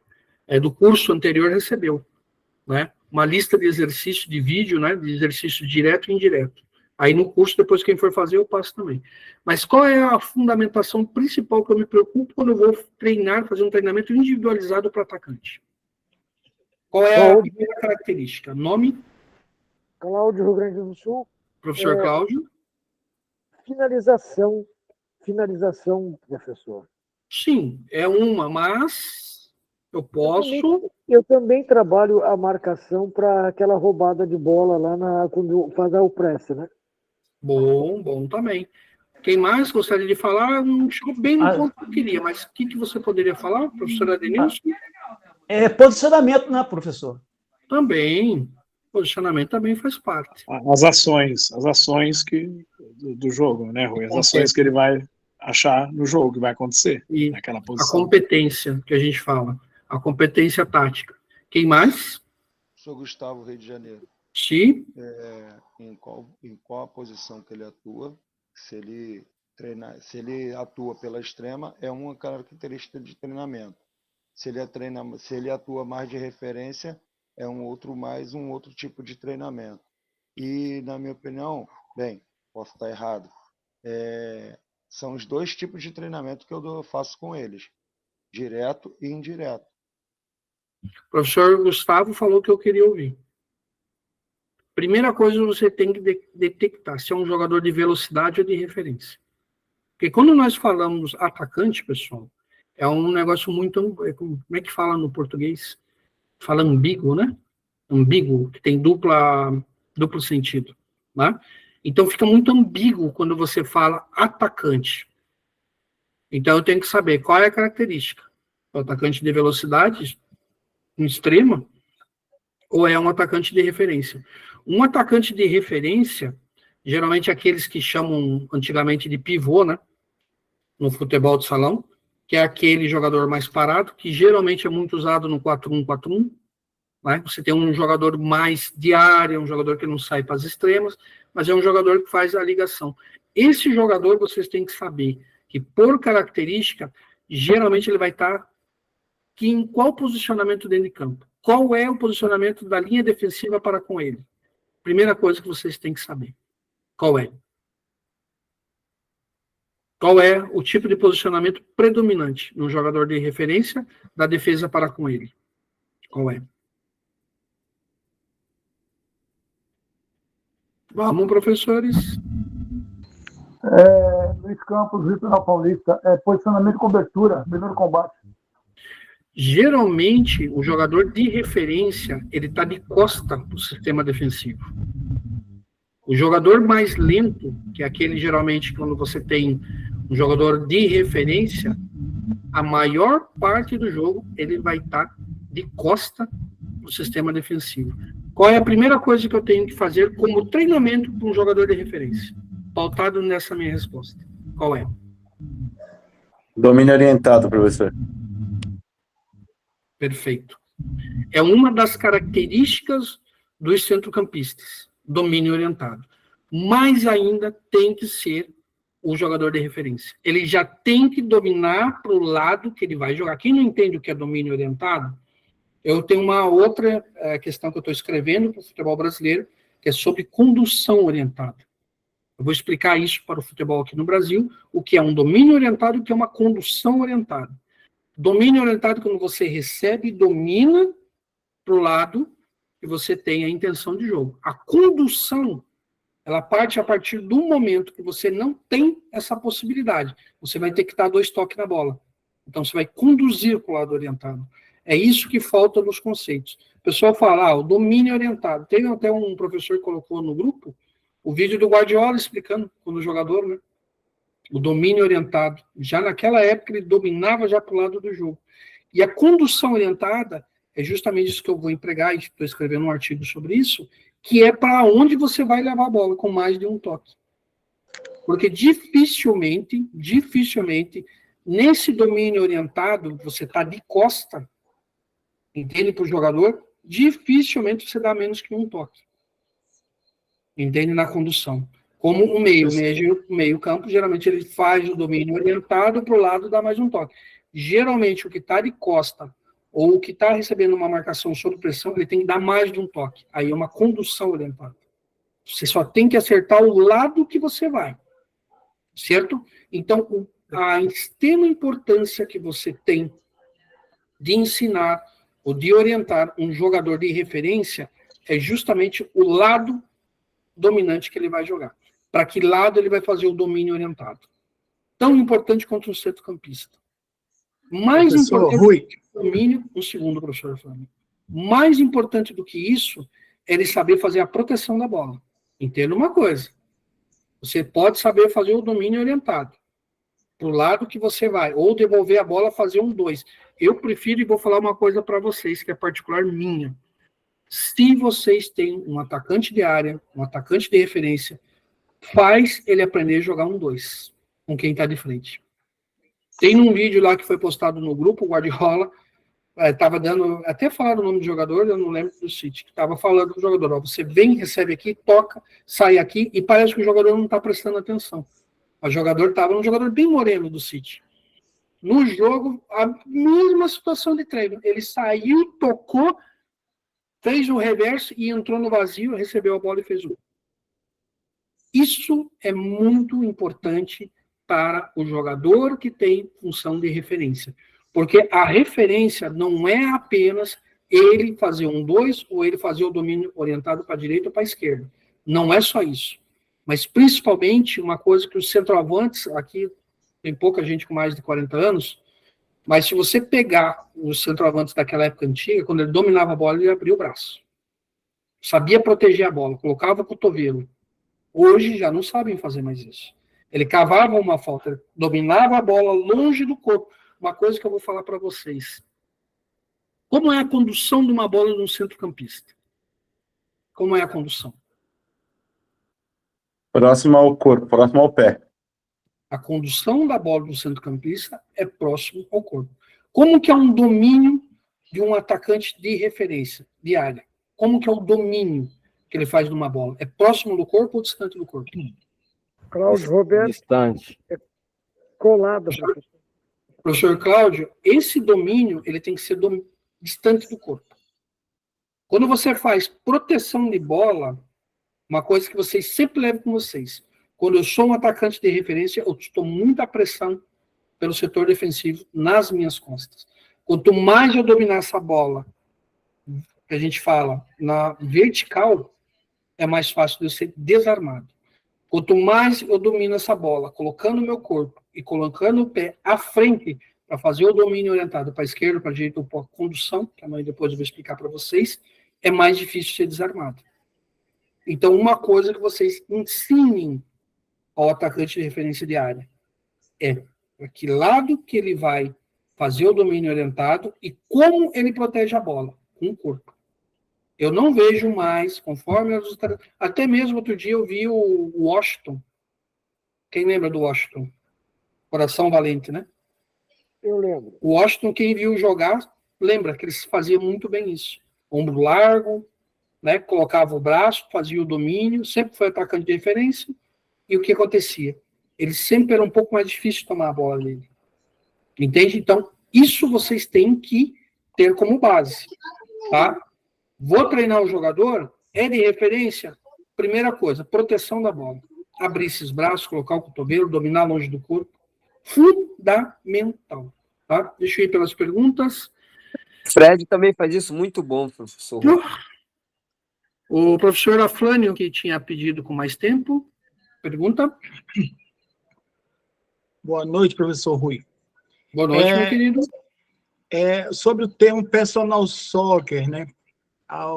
do curso anterior recebeu, né? Uma lista de exercícios de vídeo, né? De exercícios direto e indireto. Aí no curso, depois quem for fazer, eu passo também. Mas qual é a fundamentação principal que eu me preocupo quando eu vou treinar, fazer um treinamento individualizado para atacante? Qual é a primeira característica? Nome? Cláudio, Rio Grande do Sul. Professor Cláudio? Finalização, professor. Sim, é uma, mas eu posso... Eu também trabalho a marcação para aquela roubada de bola lá quando faz o press, né? Bom também. Quem mais gostaria de falar? Não chegou bem no ponto que eu queria, mas o que você poderia falar, professora Denilson? Posicionamento, né, professor? Também. Posicionamento também faz parte. As ações do jogo, né, Rui? As ações que ele vai achar no jogo, que vai acontecer e naquela posição. A competência que a gente fala. A competência tática. Quem mais? Sou Gustavo, Rio de Janeiro. Sim. Em qual a posição que ele atua? Se ele atua pela extrema, é uma característica de treinamento. Se ele atua mais de referência, é um outro tipo de treinamento. E, na minha opinião, posso estar errado, são os 2 tipos de treinamento que eu faço com eles, direto e indireto. O professor Gustavo falou que eu queria ouvir. Primeira coisa, você tem que detectar se é um jogador de velocidade ou de referência. Porque quando nós falamos atacante, pessoal, é um negócio muito... Como é que fala no português? Fala ambíguo, né? Ambíguo, que tem duplo sentido. Né? Então, fica muito ambíguo quando você fala atacante. Então, eu tenho que saber qual é a característica. O atacante de velocidade extrema ou é um atacante de referência? Um atacante de referência, geralmente aqueles que chamam antigamente de pivô, né? No futebol de salão, que é aquele jogador mais parado, que geralmente é muito usado no 4-1-4-1, né? Você tem um jogador mais de área, um jogador que não sai para as extremas, mas é um jogador que faz a ligação. Esse jogador, vocês têm que saber que, por característica, geralmente ele vai estar em qual posicionamento dentro de campo. Qual é o posicionamento da linha defensiva para com ele? Primeira coisa que vocês têm que saber. Qual é? Qual é o tipo de posicionamento predominante no jogador de referência da defesa para com ele? Qual é? Vamos, professores. Luiz Campos, Litoral Paulista. Posicionamento e cobertura, primeiro combate. Geralmente, o jogador de referência, ele está de costa para o sistema defensivo. O jogador mais lento, que é aquele geralmente quando você tem um jogador de referência, a maior parte do jogo ele vai estar de costa no sistema defensivo. Qual é a primeira coisa que eu tenho que fazer como treinamento para um jogador de referência? Pautado nessa minha resposta. Qual é? Domínio orientado, professor. Perfeito. É uma das características dos centrocampistas, domínio orientado. Mas ainda tem que ser o jogador de referência. Ele já tem que dominar para o lado que ele vai jogar. Quem não entende o que é domínio orientado, eu tenho uma outra questão que eu estou escrevendo para o futebol brasileiro, que é sobre condução orientada. Eu vou explicar isso para o futebol aqui no Brasil, o que é um domínio orientado e o que é uma condução orientada. Domínio orientado quando você recebe e domina para o lado que você tem a intenção de jogo. A condução, ela parte a partir do momento que você não tem essa possibilidade. Você vai ter que dar 2 toques na bola. Então, você vai conduzir para o lado orientado. É isso que falta nos conceitos. O pessoal fala, o domínio orientado. Teve até um professor que colocou no grupo o vídeo do Guardiola explicando, quando o jogador, né? O domínio orientado. Já naquela época, ele dominava já para o lado do jogo. E a condução orientada é justamente isso que eu vou empregar, e estou escrevendo um artigo sobre isso, que é para onde você vai levar a bola, com mais de um toque. Porque dificilmente, nesse domínio orientado, você está de costa, entende, para o jogador, dificilmente você dá menos que um toque. Entende, na condução. Como o meio campo, geralmente ele faz o domínio orientado para o lado, dá mais um toque. Geralmente, o que está de costa, ou o que está recebendo uma marcação sob pressão, ele tem que dar mais de um toque. Aí é uma condução orientada. Você só tem que acertar o lado que você vai. Certo? Então, a extrema importância que você tem de ensinar ou de orientar um jogador de referência é justamente o lado dominante que ele vai jogar. Para que lado ele vai fazer o domínio orientado. Tão importante quanto um centrocampista. Mais Professor importante Rui. do que o domínio, um segundo, professor Flávio. Mais importante do que isso é ele saber fazer a proteção da bola. Entenda uma coisa. Você pode saber fazer o domínio orientado. Para o lado que você vai. Ou devolver a bola, fazer um 2. Eu prefiro, e vou falar uma coisa para vocês, que é particular minha. Se vocês têm um atacante de área, um atacante de referência, faz ele aprender a jogar um 2 com quem está de frente. Tem um vídeo lá que foi postado no grupo, o Guardiola estava dando, até falaram o nome do jogador, eu não lembro do City, que estava falando do jogador, ó, você vem, recebe aqui, toca, sai aqui, e parece que o jogador não está prestando atenção. O jogador estava um jogador bem moreno do City. No jogo, a mesma situação de treino. Ele saiu, tocou, fez o reverso e entrou no vazio, recebeu a bola e fez o gol. Isso é muito importante para o jogador que tem função de referência. Porque a referência não é apenas ele fazer um 2 ou ele fazer o domínio orientado para a direita ou para a esquerda. Não é só isso. Mas, principalmente, uma coisa que os centroavantes, aqui tem pouca gente com mais de 40 anos, mas se você pegar os centroavantes daquela época antiga, quando ele dominava a bola, ele abria o braço. Sabia proteger a bola, colocava o cotovelo. Hoje já não sabem fazer mais isso. Ele cavava uma falta, dominava a bola longe do corpo. Uma coisa que eu vou falar para vocês. Como é a condução de uma bola de um centrocampista? Como é a condução? Próximo ao corpo, próximo ao pé. A condução da bola do centrocampista é próximo ao corpo. Como que é um domínio de um atacante de referência, de área? Como que é o domínio que ele faz de uma bola? É próximo do corpo ou distante do corpo? Cláudio Roberto. Distante. É colado, professor. Professor Cláudio, esse domínio ele tem que ser distante do corpo. Quando você faz proteção de bola, uma coisa que vocês sempre levam com vocês, Quando eu sou um atacante de referência, eu estou muita pressão pelo setor defensivo nas minhas costas. Quanto mais eu dominar essa bola, que a gente fala, na vertical, é mais fácil de eu ser desarmado. Quanto mais eu domino essa bola, colocando o meu corpo e colocando o pé à frente para fazer o domínio orientado para a esquerda, para a direita ou para a condução, que amanhã depois eu vou explicar para vocês, é mais difícil ser desarmado. Então, uma coisa que vocês ensinem ao atacante de referência de área é para que lado que ele vai fazer o domínio orientado e como ele protege a bola com o corpo. Eu não vejo mais, conforme até mesmo outro dia eu vi o Washington. Quem lembra do Washington? Coração Valente, né? Eu lembro. O Washington, quem viu jogar, lembra que eles faziam muito bem isso. Ombro largo, né? Colocava o braço, fazia o domínio, sempre foi atacante de referência. E o que acontecia? Ele sempre era um pouco mais difícil de tomar a bola dele. Entende? Então, isso vocês têm que ter como base. Tá? Vou treinar o jogador, é de referência, primeira coisa, proteção da bola. Abrir esses braços, colocar o cotovelo, dominar longe do corpo. Fundamental. Tá? Deixa eu ir pelas perguntas. Fred também faz isso muito bom, professor. O professor Aflânio, que tinha pedido com mais tempo, pergunta. Boa noite, professor Rui. Boa noite, meu querido. Sobre o termo personal soccer, né?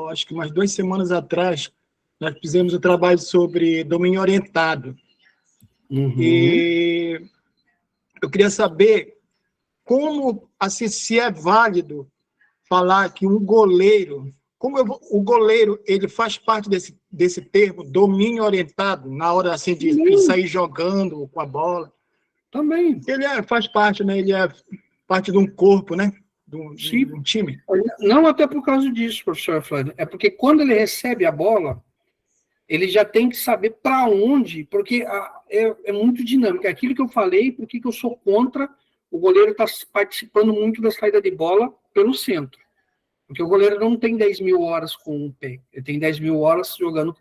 Acho que umas 2 semanas atrás, nós fizemos um trabalho sobre domínio orientado. E eu queria saber como, assim, se é válido falar que um goleiro, o goleiro, ele faz parte desse termo, domínio orientado, na hora, assim, de sair jogando com a bola. Também. Ele faz parte, né? Ele é parte de um corpo, né? De um time. Não até por causa disso, professor Flávio. É porque quando ele recebe a bola, ele já tem que saber para onde, porque é muito dinâmico. É aquilo que eu falei, porque eu sou contra o goleiro estar participando muito da saída de bola pelo centro. Porque o goleiro não tem 10 mil horas com o pé. Ele tem 10 mil horas jogando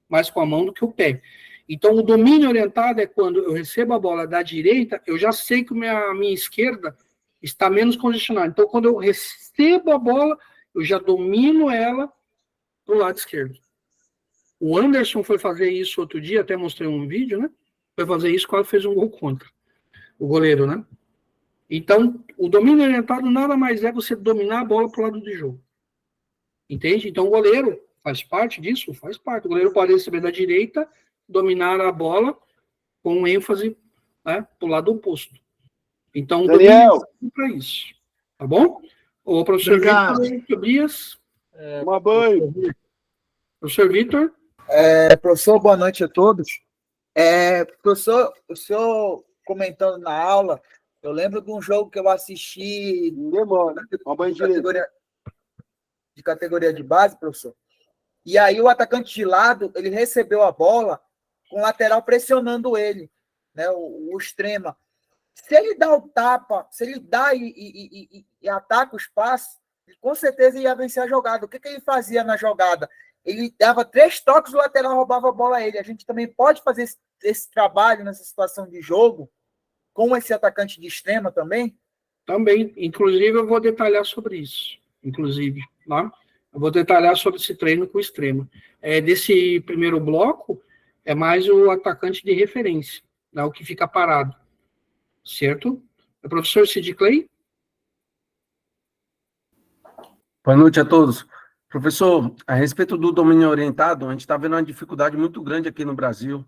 mais com a mão do que o pé. Então, o domínio orientado é quando eu recebo a bola da direita, eu já sei que a minha esquerda está menos congestionada. Então, quando eu recebo a bola, eu já domino ela do lado esquerdo. O Anderson foi fazer isso outro dia, até mostrei um vídeo, né? Foi fazer isso quando fez um gol contra o goleiro, né? Então, o domínio orientado nada mais é você dominar a bola para o lado de jogo. Entende? Então, o goleiro faz parte disso? Faz parte. O goleiro pode receber da direita, dominar a bola com ênfase, né, para o lado oposto. Então, o domínio é para isso. Tá bom? O professor Vitor Tobias. Uma banho. Professor Vitor. Professor, boa noite a todos. Professor, o senhor comentando na aula, eu lembro de um jogo que eu assisti de categoria de base, professor. E aí o atacante de lado, ele recebeu a bola com o lateral pressionando ele, né, o extrema. Se ele dá o tapa, se ele dá e ataca o espaço, ele com certeza ia vencer a jogada. O que ele fazia na jogada? Ele dava 3 toques, o lateral roubava a bola a ele. A gente também pode fazer esse trabalho nessa situação de jogo com esse atacante de extrema também? Também. Inclusive, eu vou detalhar sobre isso. Inclusive, tá? Eu vou detalhar sobre esse treino com o extremo. Desse primeiro bloco, é mais o atacante de referência, né, o que fica parado. Certo? O professor Sid Clay? Boa noite a todos. Professor, a respeito do domínio orientado, a gente está vendo uma dificuldade muito grande aqui no Brasil,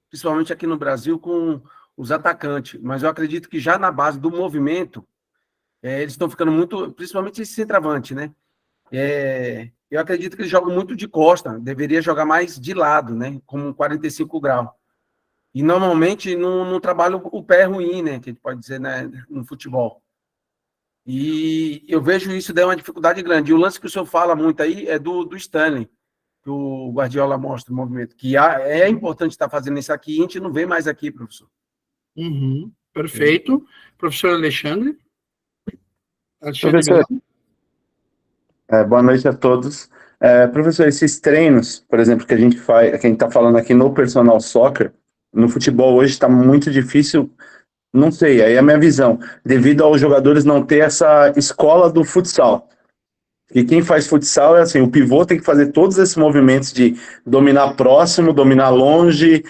principalmente aqui no Brasil com os atacantes, mas eu acredito que já na base do movimento, eles estão ficando muito, principalmente esse centroavante, né? Eu acredito que eles jogam muito de costa, deveria jogar mais de lado, né? Como 45 graus. E normalmente não trabalha o pé ruim, né? Que a gente pode dizer, né, no futebol. E eu vejo isso daí uma dificuldade grande. E o lance que o senhor fala muito aí é do Stanley, que o Guardiola mostra o movimento, que é importante estar fazendo isso aqui, e a gente não vê mais aqui, professor. Perfeito. Professor Alexandre? Professor, boa noite a todos. Professor, esses treinos, por exemplo, que a gente está falando aqui no Personal Soccer, no futebol hoje está muito difícil, não sei, aí é a minha visão, devido aos jogadores não ter essa escola do futsal. E quem faz futsal é assim, o pivô tem que fazer todos esses movimentos de dominar próximo, dominar longe,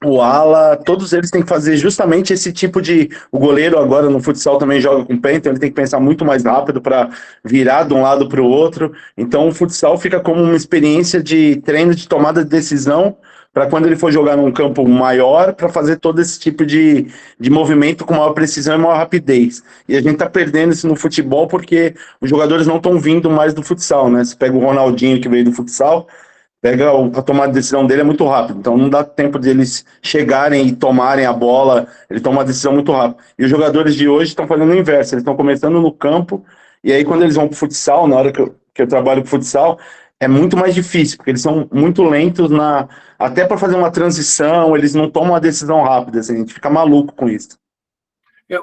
o ala, todos eles têm que fazer justamente esse tipo de... O goleiro agora no futsal também joga com o pé, então ele tem que pensar muito mais rápido para virar de um lado para o outro. Então o futsal fica como uma experiência de treino de tomada de decisão para quando ele for jogar num campo maior, para fazer todo esse tipo de movimento com maior precisão e maior rapidez. E a gente está perdendo isso no futebol porque os jogadores não estão vindo mais do futsal, né? Você pega o Ronaldinho que veio do futsal, a tomada de decisão dele é muito rápido, então não dá tempo de eles chegarem e tomarem a bola, ele toma uma decisão muito rápido. E os jogadores de hoje estão fazendo o inverso, eles estão começando no campo, e aí quando eles vão para o futsal, na hora que eu trabalho com futsal, é muito mais difícil, porque eles são muito lentos até para fazer uma transição, eles não tomam uma decisão rápida, assim, a gente fica maluco com isso.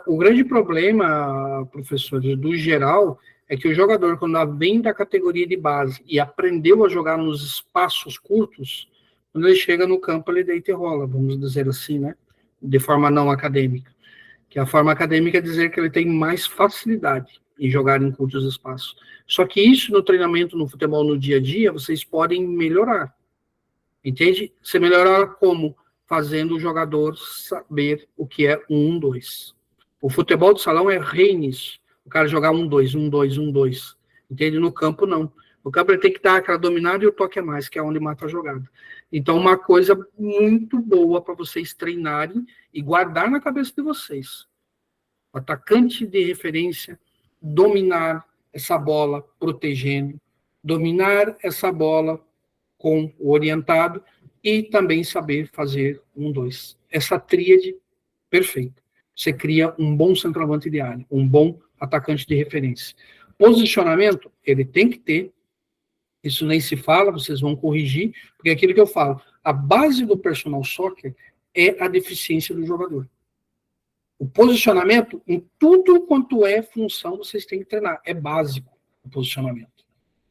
O grande problema, professor, do geral, é que o jogador, quando vem da categoria de base e aprendeu a jogar nos espaços curtos, quando ele chega no campo, ele deita e rola, vamos dizer assim, né? De forma não acadêmica. Que a forma acadêmica é dizer que ele tem mais facilidade em jogar em curtos espaços. Só que isso no treinamento, no futebol, no dia a dia, vocês podem melhorar. Entende? Você melhorar como? Fazendo o jogador saber o que é 1-2. O futebol de salão é rei nisso. O cara jogar 1-2, 1-2, 1-2. Entende? No campo, não. No campo ele tem que dar aquela dominada e o toque a mais, que é onde mata a jogada. Então, uma coisa muito boa para vocês treinarem e guardar na cabeça de vocês. O atacante de referência, dominar essa bola protegendo, dominar essa bola com o orientado e também saber fazer 1-2. Essa tríade perfeita. Você cria um bom centroavante de área, um bom atacante de referência. Posicionamento, ele tem que ter, isso nem se fala, vocês vão corrigir, porque é aquilo que eu falo, a base do personal soccer é a deficiência do jogador. O posicionamento, em tudo quanto é função, vocês têm que treinar, é básico o posicionamento.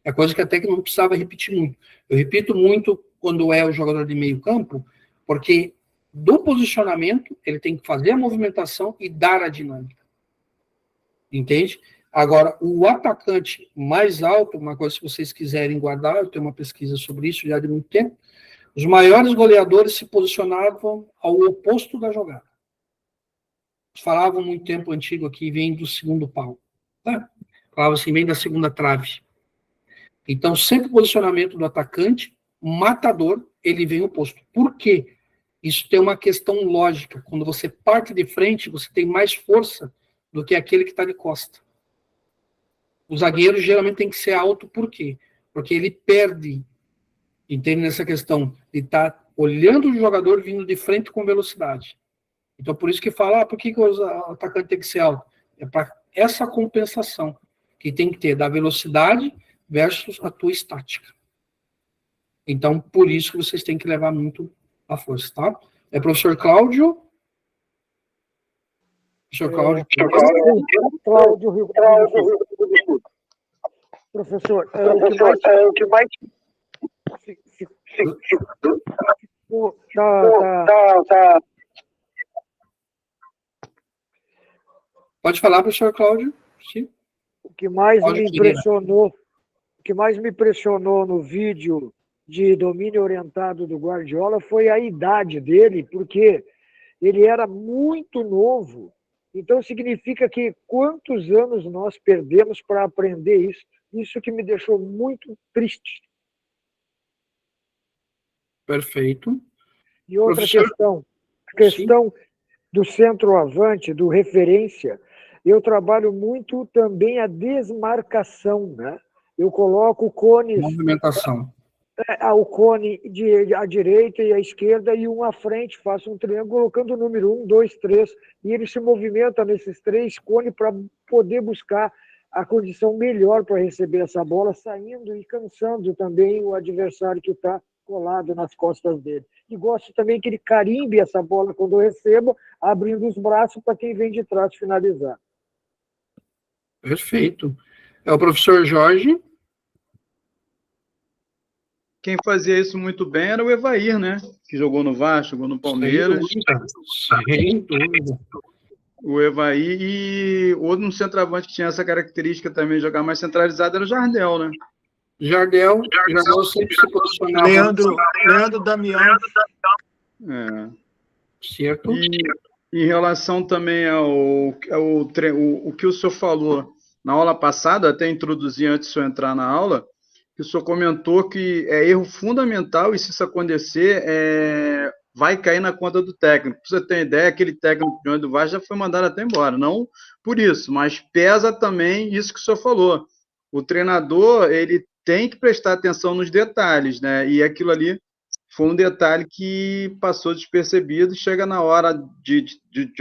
É coisa que até que não precisava repetir muito. Eu repito muito quando é o jogador de meio campo, porque do posicionamento, ele tem que fazer a movimentação e dar a dinâmica. Entende? Agora, o atacante mais alto, uma coisa que vocês quiserem guardar, eu tenho uma pesquisa sobre isso já de muito tempo, os maiores goleadores se posicionavam ao oposto da jogada. Falavam muito tempo antigo aqui, vem do segundo pau. Tá? Falavam assim, vem da segunda trave. Então, sempre o posicionamento do atacante, matador, ele vem oposto. Por quê? Isso tem uma questão lógica. Quando você parte de frente, você tem mais força do que aquele que está de costa. O zagueiro geralmente tem que ser alto, por quê? Porque ele perde, entende, nessa questão de estar olhando o jogador vindo de frente com velocidade. Então, por isso que fala, por que o atacante tem que ser alto? É para essa compensação que tem que ter da velocidade versus a tua estática. Então, por isso que vocês têm que levar muito a força, tá? Professor Cláudio? Professor Cláudio? Cláudio Rio. Professor, o que mais... Tá. Pode falar, professor Cláudio. Sim. O que mais me impressionou no vídeo de domínio orientado do Guardiola foi a idade dele, porque ele era muito novo. Então significa que quantos anos nós perdemos para aprender isso? Isso que me deixou muito triste. Perfeito. E outra questão do centroavante, do referência, eu trabalho muito também a desmarcação, né? Eu coloco o cone... Movimentação. O cone à direita e à esquerda e um à frente, faço um triângulo colocando o número 1, 2, 3, e ele se movimenta nesses 3 cones para poder buscar a condição melhor para receber essa bola, saindo e cansando também o adversário que está colado nas costas dele. E gosto também que ele carimbe essa bola quando eu recebo, abrindo os braços para quem vem de trás finalizar. Perfeito. É o professor Jorge. quem fazia isso muito bem era o Evair, né? Que jogou no Vasco, jogou no Palmeiras. Sem dúvida. O Evair e outro centroavante que tinha essa característica também de jogar mais centralizado era o Jardel, né? Jardel sempre se posicionava. Leandro Damião. É. Certo. E em relação também ao que o senhor falou na aula passada, até introduzi antes de eu entrar na aula, que o senhor comentou que é erro fundamental e se isso acontecer, vai cair na conta do técnico. Para você ter ideia, aquele técnico do Vasco já foi mandado até embora. Não por isso, mas pesa também isso que o senhor falou. O treinador, ele tem que prestar atenção nos detalhes, né? E aquilo ali foi um detalhe que passou despercebido, chega na hora de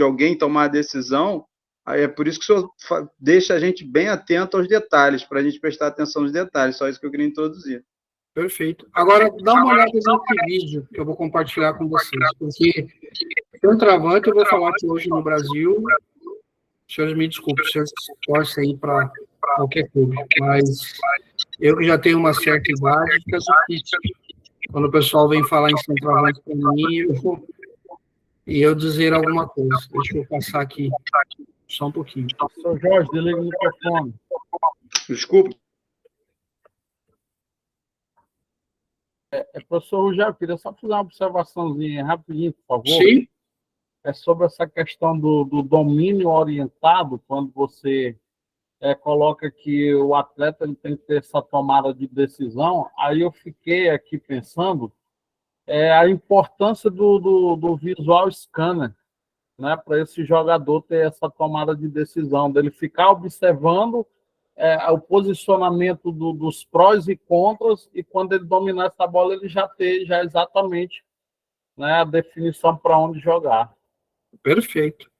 alguém tomar a decisão, aí é por isso que o senhor deixa a gente bem atento aos detalhes, para a gente prestar atenção nos detalhes, só isso que eu queria introduzir. Perfeito. Agora, dá uma olhada nesse vídeo que eu vou compartilhar com vocês, porque centroavante eu vou falar que hoje no Brasil, senhores me desculpem, os senhores torcem aí para qualquer clube, mas eu que já tenho uma certa idade, fica difícil. Quando o pessoal vem falar em centroavante para mim, eu dizer alguma coisa. Deixa eu passar aqui só um pouquinho. Sr. Jorge, desliga o microfone. Desculpa. Professor Rugel, eu queria só fazer uma observaçãozinha rapidinho, por favor. Sim. É sobre essa questão do domínio orientado, quando você coloca que o atleta ele tem que ter essa tomada de decisão. Aí eu fiquei aqui pensando a importância do visual scanner, né, para esse jogador ter essa tomada de decisão, dele ficar observando o posicionamento dos prós e contras, e quando ele dominar essa bola, ele já ter exatamente, né, a definição para onde jogar. Perfeito.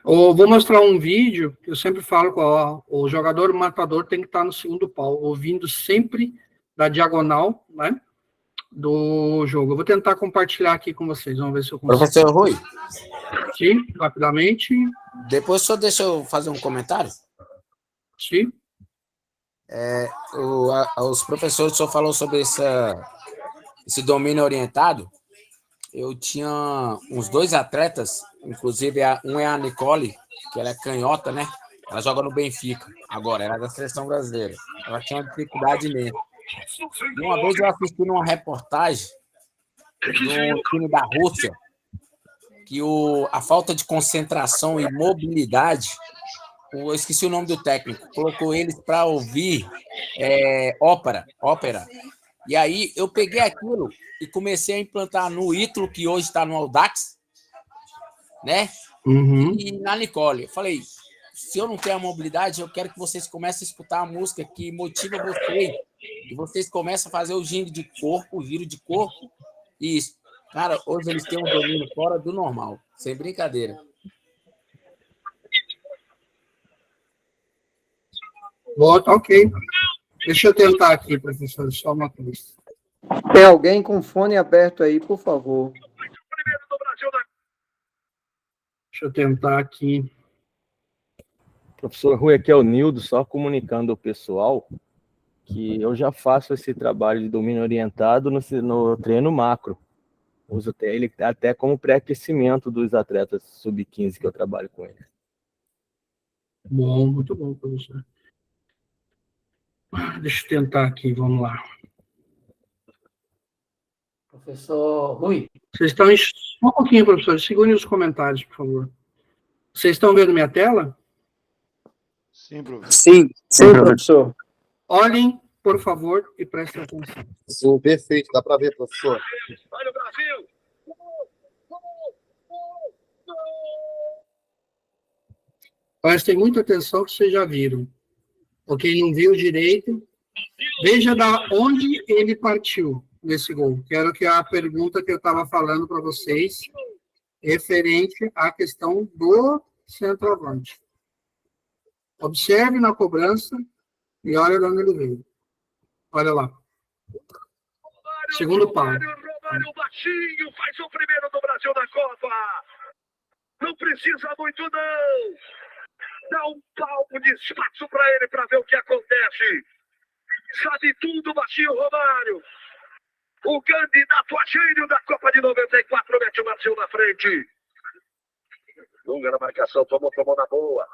Eu vou mostrar um vídeo que eu sempre falo que o jogador matador tem que estar no segundo pau, ouvindo sempre da diagonal, né, do jogo. Eu vou tentar compartilhar aqui com vocês, vamos ver se eu consigo. Professor Rui? Sim, rapidamente. Depois só deixa eu fazer um comentário. Sim. Os professores só falou sobre esse domínio orientado. Eu tinha uns 2 atletas, inclusive um é a Nicole, que ela é canhota, né? Ela joga no Benfica, agora, ela é da seleção brasileira. Ela tinha uma dificuldade nele. E uma vez eu assisti numa reportagem do time da Rússia, que a falta de concentração e mobilidade, eu esqueci o nome do técnico, colocou eles para ouvir ópera. E aí eu peguei aquilo e comecei a implantar no Ítalo, que hoje está no Audax, né? Uhum. E na Nicole. Eu falei, se eu não tenho a mobilidade, eu quero que vocês comecem a escutar a música que motiva vocês. E vocês começam a fazer o giro de corpo, E isso. Cara, hoje eles têm um domínio fora do normal. Sem brincadeira. Ok. Deixa eu tentar aqui, professor, só uma coisa. Tem alguém com fone aberto aí, por favor? Deixa eu tentar aqui. Professor Rui, aqui é o Nildo, só comunicando ao pessoal que eu já faço esse trabalho de domínio orientado no treino macro. Uso ele até como pré-aquecimento dos atletas sub-15 que eu trabalho com eles. Bom, muito bom, professor. Deixa eu tentar aqui, vamos lá. Professor Rui. Vocês estão... Só um pouquinho, professor, segurem os comentários, por favor. Vocês estão vendo minha tela? Sim, professor. Sim, professor. Olhem, por favor, e prestem atenção. Sim, perfeito, dá para ver, professor. Olha o Brasil! Prestem muita atenção que vocês já viram. Ou quem não viu direito, veja da onde ele partiu nesse gol. Quero que a pergunta que eu estava falando para vocês, referente à questão do centroavante. Observe na cobrança e olha de onde ele veio. Olha lá. Segundo pau. Romário baixinho, faz o primeiro do Brasil na Copa. Não precisa muito, não. Dá um palmo de espaço para ele para ver o que acontece. Sabe tudo, baixinho Romário. O candidato a gênio da Copa de 94 mete o Marcinho na frente. Lunga na marcação, tomou na boa.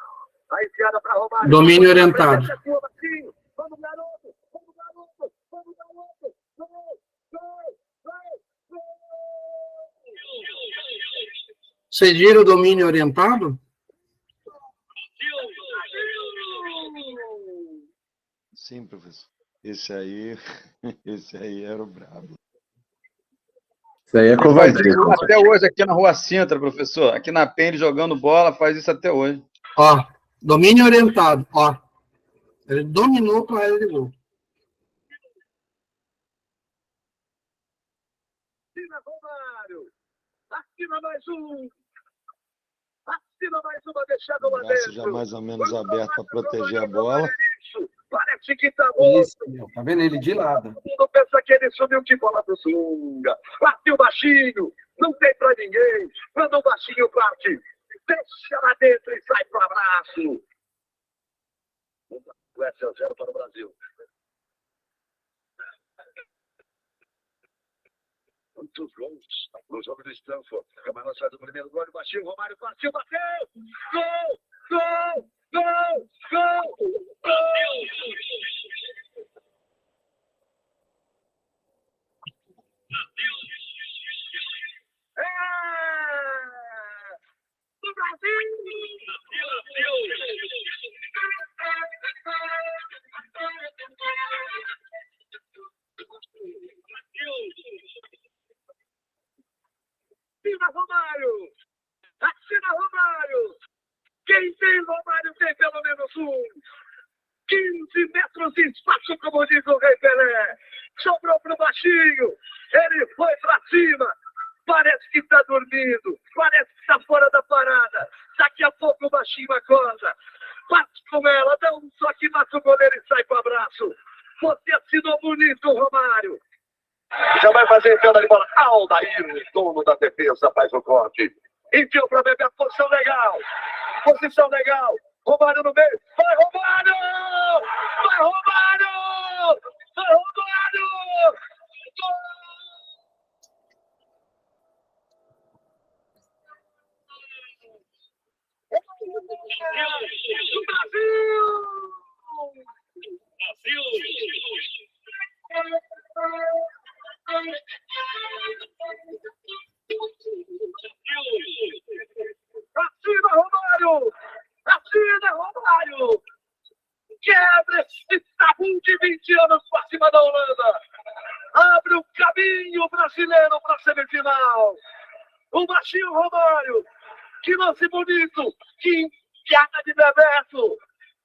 A enfiada para Romário. Domínio orientado. Vamos, garoto. Vamos, garoto. Vamos, garoto. Vocês viram o domínio orientado? Sim, professor. Esse aí era o brabo. Isso aí é covardia. Até hoje aqui na Rua Sintra, professor. Aqui na PEN, ele jogando bola, faz isso até hoje. Ó, domínio orientado, ó. Ele dominou com a área de gol. Assina Romário. Assina mais um. Assina mais uma deixada lá Braço dentro. já mais ou menos aberto para proteger a bola. Parece que tá bom. Isso, meu. Tá vendo ele de lado? Todo mundo pensa que ele subiu de bola pro Zunga. Bateu baixinho. Não tem pra ninguém. Mandou baixinho, parte. Deixa lá dentro e sai pro abraço. 2-0 para o Brasil. Muitos gols no jogo do Stanford. Camarão sai do primeiro gol, baixinho, Romário partiu, bateu! Gol! Gol! Gol! Gol! Do Assina Romário! Assina Romário! Quem tem Romário tem pelo menos um. 15 metros de espaço, como diz o Rei Pelé. Sobrou pro baixinho. Ele foi pra cima. Parece que tá dormindo. Parece que tá fora da parada. Daqui a pouco o baixinho acorda. Bate com ela, dá um toque, mata o goleiro e sai pro abraço. Você assinou bonito, Romário. Já vai fazer enfiada de bola. Aldair, dono da defesa, faz o corte. Enfiou para beber, posição legal. Posição legal. Romário no meio. Vai, Romário! Vai, Romário! Vai, Romário! Gol! Assina, Romário! Assina, Romário! Quebra esse tabu de 20 anos para cima da Holanda! Abre o caminho brasileiro para a semifinal! O baixinho Romário! Que lance bonito! Que enfiada de Bebeto!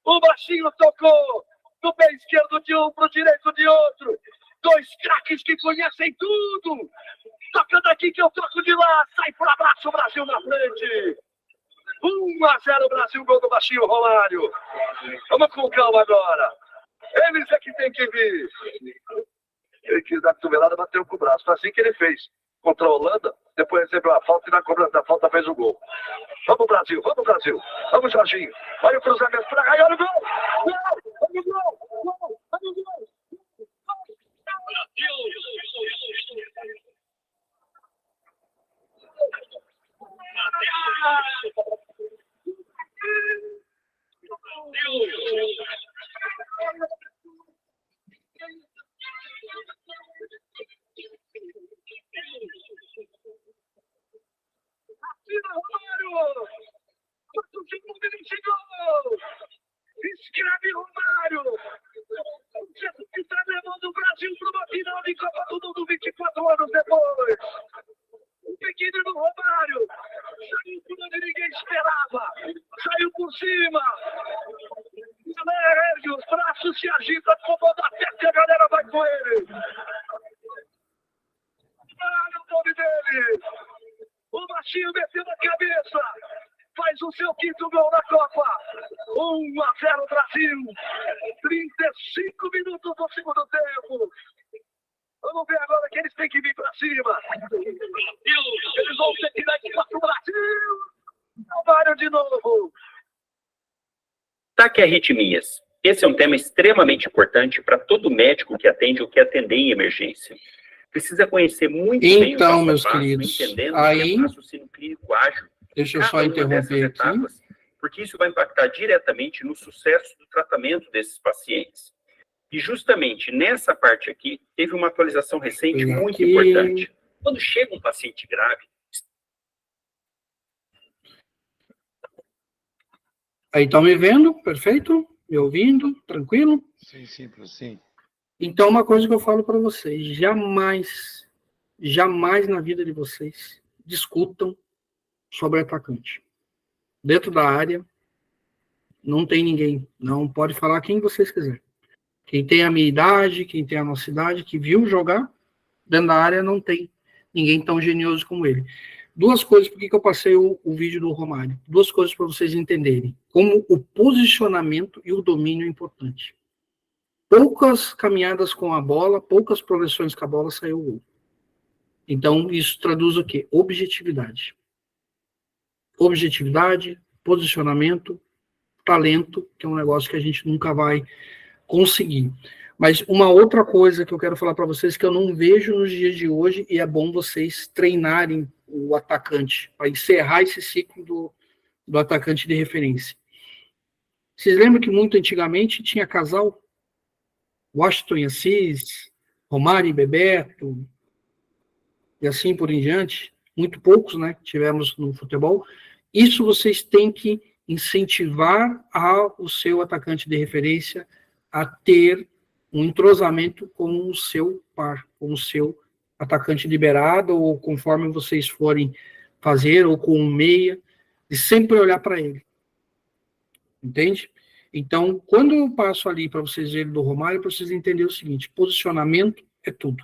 O baixinho tocou do pé esquerdo de um para o direito de outro! Dois craques que conhecem tudo! Toca daqui que eu toco de lá! Sai por abraço, o Brasil na frente! 1-0 Brasil, gol do baixinho Romário. Vamos com calma agora. Eles é que tem que vir. Ele quis dar cotovelada, bateu com o braço. Foi assim que ele fez contra a Holanda. Depois recebeu a falta e na cobrança da falta fez o gol. Vamos Brasil, vamos Brasil. Vamos Jorginho. Olha o cruzamento para cá. Olha o gol. Gol! Olha o gol. Gol! Olha o gol. Assina Romário! Quanto tempo ele chegou! Escreve Romário! Que está levando o Brasil para uma final de Copa do Mundo 24 anos depois! O pequeno Romário saiu por onde ninguém esperava, saiu por cima, ergue os braços, se agita, comanda a testa e a galera vai com ele. Olha o nome dele, o baixinho meteu na cabeça, faz o seu quinto gol na Copa. 1-0 Brasil, 35 minutos do segundo tempo. Vamos ver agora que eles têm que vir para cima. Eles vão ter que dar para o Brasil. Romário de novo. Taquiarritmias. Esse é um tema extremamente importante para todo médico que atende ou que atender em emergência. precisa conhecer muito bem o Então, passo a meus passo, queridos, entendendo aí, que é um raciocínio clínico ágil. deixa eu Cada só uma interromper dessas aqui. etapas, porque isso vai impactar diretamente no sucesso do tratamento desses pacientes. E justamente nessa parte aqui, teve uma atualização recente Pegar muito aqui. importante. Quando chega um paciente grave, Aí estão me vendo? Perfeito? Me ouvindo? Tranquilo? Sim, sim. Então, uma coisa que eu falo para vocês, jamais na vida de vocês discutam sobre atacante. Dentro da área, não tem ninguém. Não pode falar quem vocês quiserem. Quem tem a minha idade, quem tem a nossa idade, que viu jogar, dentro da área não tem ninguém tão genioso como ele. Duas coisas, por que eu passei o vídeo do Romário? Duas coisas para vocês entenderem. Como o posicionamento e o domínio é importante. Poucas caminhadas com a bola, poucas progressões com a bola, saiu o gol. Então, isso traduz o quê? Objetividade. Objetividade, posicionamento, talento, que é um negócio que a gente nunca vai conseguir. Mas uma outra coisa que eu quero falar para vocês, que eu não vejo nos dias de hoje, e é bom vocês treinarem o atacante, para encerrar esse ciclo do atacante de referência. Vocês lembram que muito antigamente tinha casal? Washington e Assis, Romário e Bebeto, e assim por em diante, muito poucos, né, tivemos no futebol. Isso vocês têm que incentivar o seu atacante de referência a ter um entrosamento com o seu par, com o seu atacante liberado, ou conforme vocês forem fazer, ou com um meia, e sempre olhar para ele. Entende? Então, quando eu passo ali para vocês verem do Romário, para vocês entenderem o seguinte: posicionamento é tudo.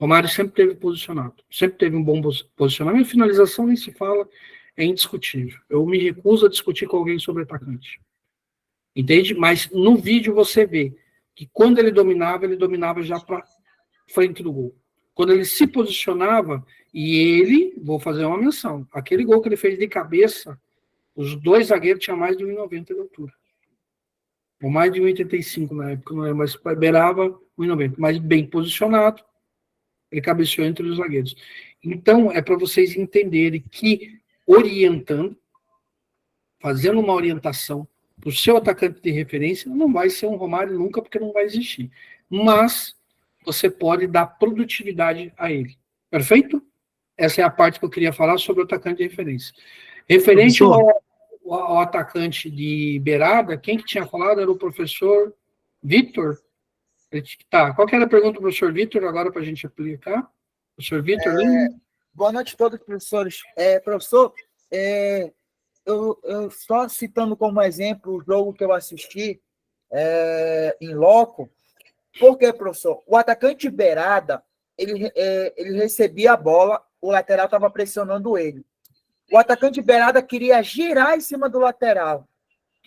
Romário sempre teve posicionado, sempre teve um bom posicionamento. Finalização nem se fala, é indiscutível. Eu me recuso a discutir com alguém sobre atacante. Entende? Mas no vídeo você vê que quando ele dominava já para frente do gol. Quando ele se posicionava, e ele, vou fazer uma menção, aquele gol que ele fez de cabeça, os dois zagueiros tinham mais de 1,90 de altura. Ou mais de 1,85 na época, não lembro, mas beirava 1,90. Mas bem posicionado, ele cabeceou entre os zagueiros. Então, é para vocês entenderem que orientando, fazendo uma orientação para o seu atacante de referência, não vai ser um Romário nunca, porque não vai existir. Mas você pode dar produtividade a ele. Perfeito? Essa é a parte que eu queria falar sobre o atacante de referência. Referente ao atacante de beirada, quem que tinha falado era o professor Vitor. Tá, qual que era a pergunta do professor Vitor agora para a gente aplicar? Professor Vitor, boa noite a todos, professores. Professor, eu só citando como exemplo o jogo que eu assisti em loco. Por quê, professor? O atacante de beirada, ele recebia a bola, o lateral estava pressionando ele. O atacante de beirada queria girar em cima do lateral.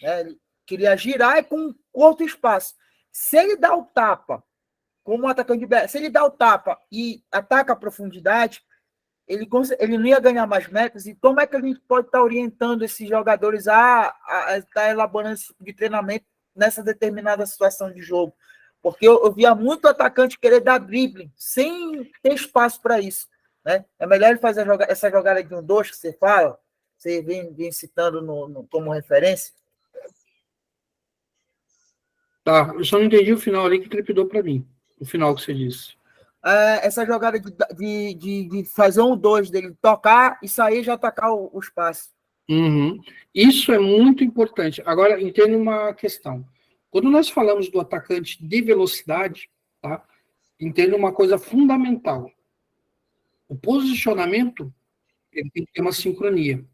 Né? Ele queria girar com curto espaço. Se ele dá o tapa, como o atacante de beirada, se ele dá o tapa e ataca a profundidade, ele não ia ganhar mais metros. E como é que a gente pode estar orientando esses jogadores a estar elaborando esse tipo de treinamento nessa determinada situação de jogo? Porque eu via muito atacante querer dar drible, sem ter espaço para isso. Né? É melhor ele fazer essa jogada de 1-2 que você fala, você vem citando como referência. Tá, eu só não entendi o final ali que trepidou para mim, o final que você disse. Essa jogada de fazer 1-2 dele, tocar e sair e já atacar o espaço. Uhum. Isso é muito importante. Agora, entenda uma questão. Quando nós falamos do atacante de velocidade, tá? Entenda uma coisa fundamental. O posicionamento, ele tem que ter uma sincronia.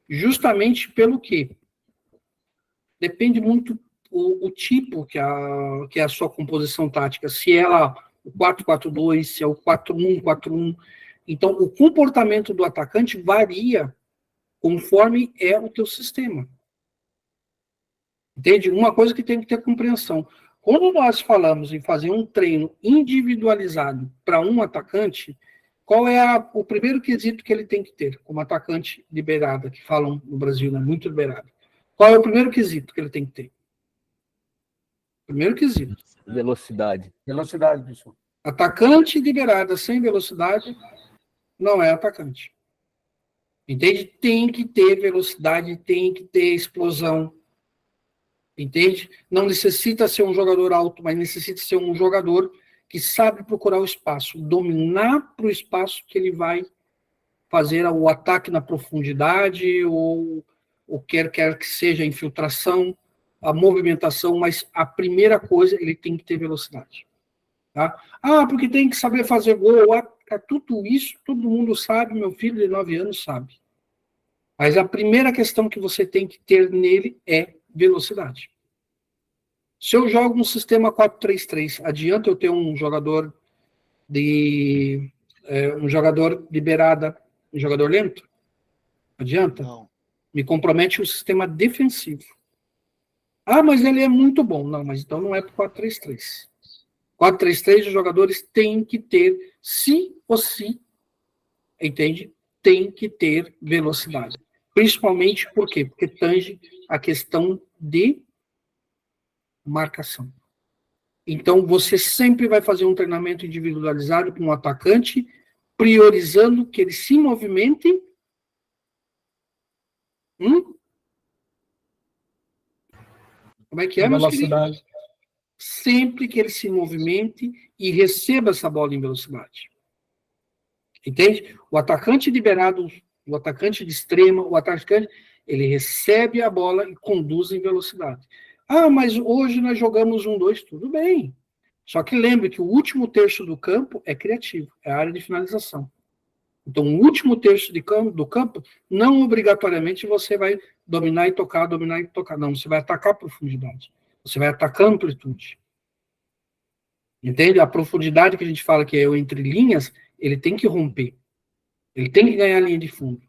Justamente pelo quê? Depende muito o tipo que é a sua composição tática. Se ela o 4-4-2, se é o 4-1-4-1. Então, o comportamento do atacante varia conforme é o teu sistema. Entende? Uma coisa que tem que ter compreensão. Quando nós falamos em fazer um treino individualizado para um atacante, qual é o primeiro quesito que ele tem que ter, como atacante de beirada, que falam no Brasil, né? Muito liberado. Qual é o primeiro quesito que ele tem que ter? Primeiro quesito. Velocidade. Velocidade, professor. Atacante liberada sem velocidade não é atacante. Entende? Tem que ter velocidade, tem que ter explosão. Entende? Não necessita ser um jogador alto, mas necessita ser um jogador que sabe procurar o espaço, dominar para o espaço que ele vai fazer o ataque na profundidade ou quer que seja a infiltração, a movimentação, mas a primeira coisa, ele tem que ter velocidade. Tá? Porque tem que saber fazer gol. Tudo isso, todo mundo sabe, meu filho de 9 anos sabe. Mas a primeira questão que você tem que ter nele é velocidade. Se eu jogo um sistema 4-3-3, adianta eu ter um jogador liberada, um jogador lento? Adianta? Não. Me compromete o sistema defensivo. Mas ele é muito bom. Não, mas então não é para 4-3-3. 4-3-3, os jogadores têm que ter, sim ou sim, entende? Tem que ter velocidade. Principalmente por quê? Porque tange a questão de marcação. Então, você sempre vai fazer um treinamento individualizado com um atacante, priorizando que ele se movimente. Como é que é, meus queridos? Velocidade. Sempre que ele se movimente e receba essa bola em velocidade. Entende? O atacante liberado, o atacante de extrema, o atacante, ele recebe a bola e conduz em velocidade. Mas hoje nós jogamos 1-2, tudo bem. Só que lembre que o último terço do campo é criativo, é a área de finalização. Então, o último terço do campo, não obrigatoriamente você vai dominar e tocar. Não, você vai atacar a profundidade. Você vai atacar a amplitude. Entende? A profundidade que a gente fala que é o entre linhas, ele tem que romper. Ele tem que ganhar a linha de fundo.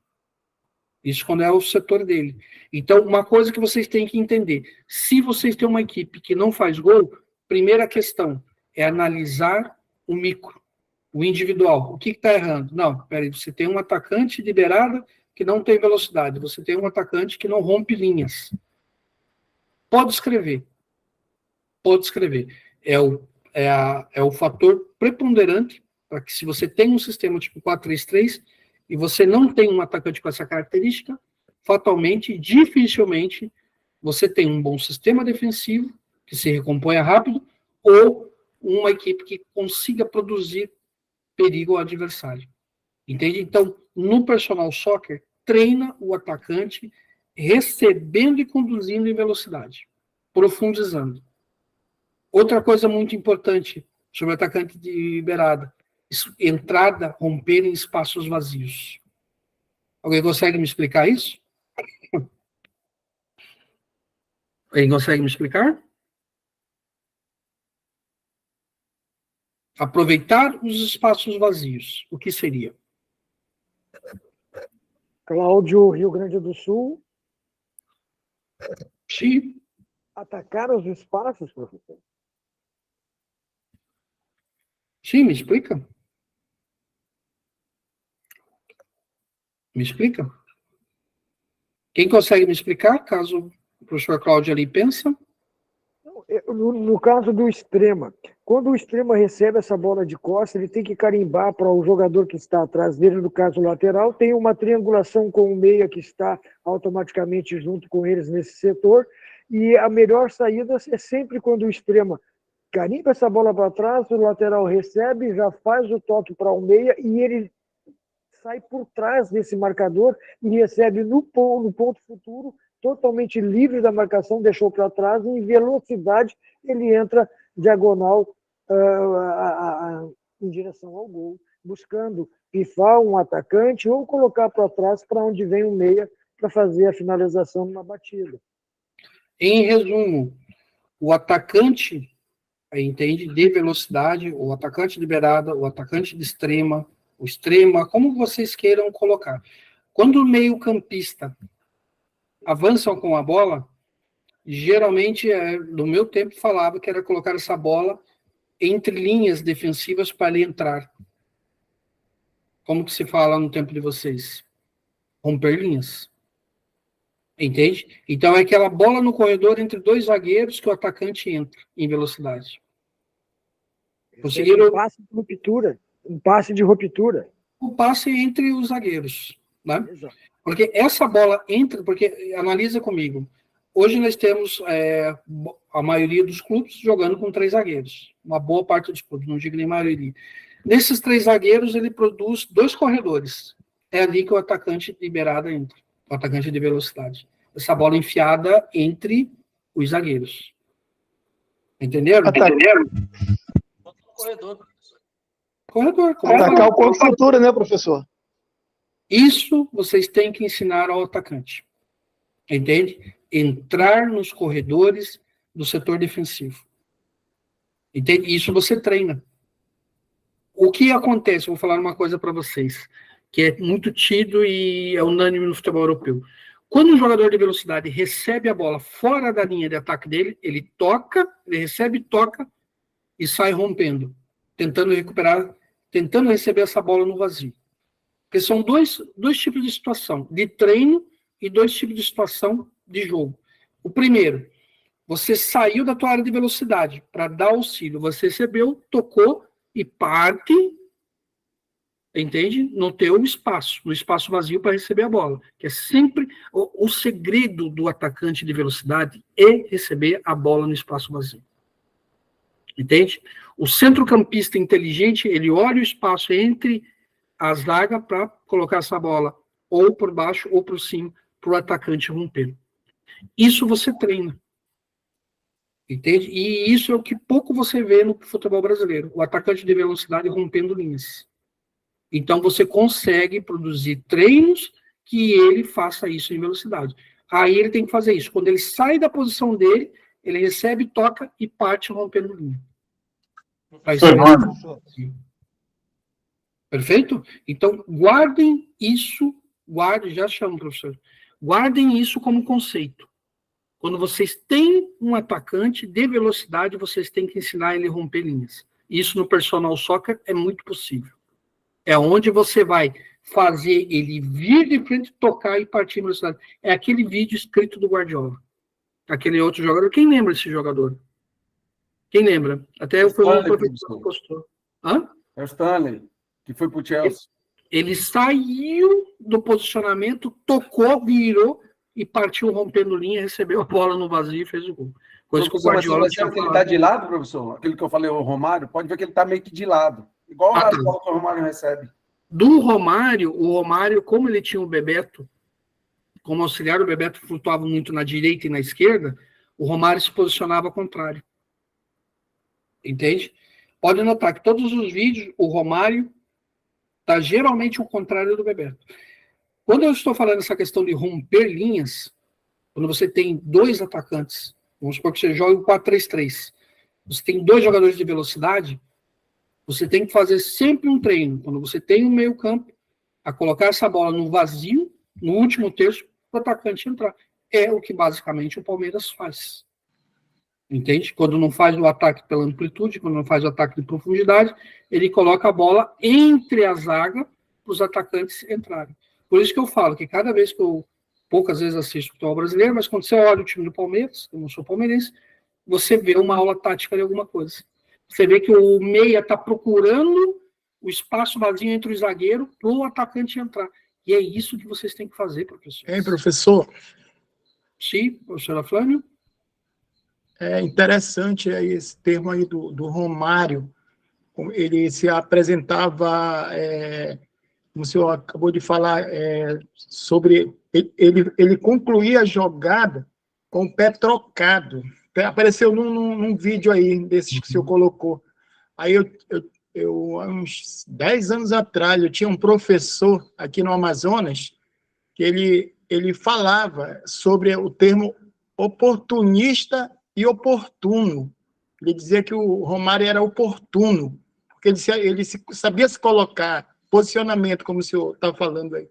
Isso quando é o setor dele. Então, uma coisa que vocês têm que entender. Se vocês têm uma equipe que não faz gol, primeira questão é analisar o micro, o individual. O que está errando? Não, peraí, você tem um atacante liberado que não tem velocidade. Você tem um atacante que não rompe linhas. Pode escrever. Pode escrever. É o fator preponderante para que, se você tem um sistema tipo 4-3-3 e você não tem um atacante com essa característica, fatalmente, dificilmente, você tem um bom sistema defensivo que se recomponha rápido ou uma equipe que consiga produzir perigo ao adversário. Entende? Então, no personal soccer, treina o atacante recebendo e conduzindo em velocidade, profundizando. Outra coisa muito importante sobre o atacante de liberada, entrada, romper em espaços vazios. Alguém consegue me explicar isso? Alguém consegue me explicar? Aproveitar os espaços vazios. O que seria? Cláudio, Rio Grande do Sul. Sim. Atacar os espaços, professor? Sim, me explica. Me explica. Quem consegue me explicar, caso o professor Cláudio ali pensa? No caso do extrema, quando o extrema recebe essa bola de costas, ele tem que carimbar para o jogador que está atrás dele, no caso lateral, tem uma triangulação com o meia que está automaticamente junto com eles nesse setor, e a melhor saída é sempre quando o extrema carimba essa bola para trás, o lateral recebe, já faz o toque para o meia e ele sai por trás desse marcador e recebe no ponto futuro, totalmente livre da marcação, deixou para trás, e em velocidade ele entra diagonal em direção ao gol, buscando pifar um atacante ou colocar para trás para onde vem o meia para fazer a finalização numa batida. Em resumo, o atacante, entende, de velocidade, o atacante liberado, o atacante de extrema, o extrema, como vocês queiram colocar. Quando o meio-campista avançam com a bola, geralmente, no meu tempo, falava que era colocar essa bola entre linhas defensivas para ele entrar. Como que se fala no tempo de vocês? Romper linhas. Entende? Então, é aquela bola no corredor entre dois zagueiros que o atacante entra em velocidade. Conseguiram Um passe de ruptura. Um passe de ruptura. o passe entre os zagueiros, né? Porque essa bola entra, porque analisa comigo. Hoje nós temos a maioria dos clubes jogando com 3 zagueiros. Uma boa parte dos clubes, não digo nem maioria. Nesses 3 zagueiros, ele produz 2 corredores. É ali que o atacante liberado entra. O atacante de velocidade. Essa bola enfiada entre os zagueiros. Entenderam? Entenderam? Corredor. Atacar o ponto futura, né, professor? Isso vocês têm que ensinar ao atacante. Entende? Entrar nos corredores do setor defensivo. Entende? Isso você treina. O que acontece? Vou falar uma coisa para vocês, que é muito tido e é unânime no futebol europeu. Quando um jogador de velocidade recebe a bola fora da linha de ataque dele, ele toca, ele recebe, toca e sai rompendo, tentando recuperar, tentando receber essa bola no vazio. Porque são dois tipos de situação, de treino e 2 tipos de situação de jogo. O primeiro, você saiu da tua área de velocidade para dar auxílio, você recebeu, tocou e parte, entende? No teu espaço, no espaço vazio para receber a bola. Que é sempre o segredo do atacante de velocidade é receber a bola no espaço vazio. Entende? O centrocampista inteligente, ele olha o espaço entre a zaga para colocar essa bola ou por baixo ou por cima para o atacante romper. Isso você treina. Entende? E isso é o que pouco você vê no futebol brasileiro. O atacante de velocidade rompendo linhas. Então você consegue produzir treinos que ele faça isso em velocidade. Aí ele tem que fazer isso. Quando ele sai da posição dele, ele recebe, toca e parte rompendo linha. Perfeito? Então, guardem isso, já chamo, professor. Guardem isso como conceito. Quando vocês têm um atacante de velocidade, vocês têm que ensinar ele a romper linhas. Isso no personal soccer é muito possível. É onde você vai fazer ele vir de frente, tocar e partir em velocidade. É aquele vídeo escrito do Guardiola. Aquele outro jogador. Quem lembra desse jogador? Quem lembra? Até eu fui um professor que postou. Hã? É o Stanley, que foi pro Chelsea. Ele saiu do posicionamento, tocou, virou e partiu rompendo linha, recebeu a bola no vazio e fez o gol. Coisa que o Guardiola tinha falado. Ele tá de lado, professor? Aquilo que eu falei, o Romário, pode ver que ele tá meio que de lado. Igual a bola que o Romário recebe. Do Romário, o Romário, como ele tinha o Bebeto, como auxiliar, o Bebeto flutuava muito na direita e na esquerda, o Romário se posicionava ao contrário. Entende? Pode notar que todos os vídeos, o Romário está geralmente o contrário do Bebeto. Quando eu estou falando essa questão de romper linhas, quando você tem 2 atacantes, vamos supor que você joga o 4-3-3, você tem 2 jogadores de velocidade, você tem que fazer sempre um treino, quando você tem um meio campo, a colocar essa bola no vazio, no último terço, para o atacante entrar. É o que basicamente o Palmeiras faz. Entende? Quando não faz o ataque pela amplitude, quando não faz o ataque de profundidade, ele coloca a bola entre a zaga para os atacantes entrarem. Por isso que eu falo que cada vez que eu, poucas vezes assisto o futebol brasileiro, mas quando você olha o time do Palmeiras, eu não sou palmeirense, você vê uma aula tática de alguma coisa. Você vê que o meia está procurando o espaço vazio entre o zagueiro para o atacante entrar. E é isso que vocês têm que fazer, professor. Hein, professor? Sim, professora Flávio? É interessante aí esse termo aí do Romário. Ele se apresentava, como o senhor acabou de falar, sobre... Ele concluía a jogada com o pé trocado. Apareceu num vídeo aí, desses que o senhor colocou. Aí eu, há uns 10 anos atrás, eu tinha um professor aqui no Amazonas que ele falava sobre o termo oportunista e oportuno. Ele dizia que o Romário era oportuno, porque ele sabia se colocar, posicionamento, como o senhor está falando aí.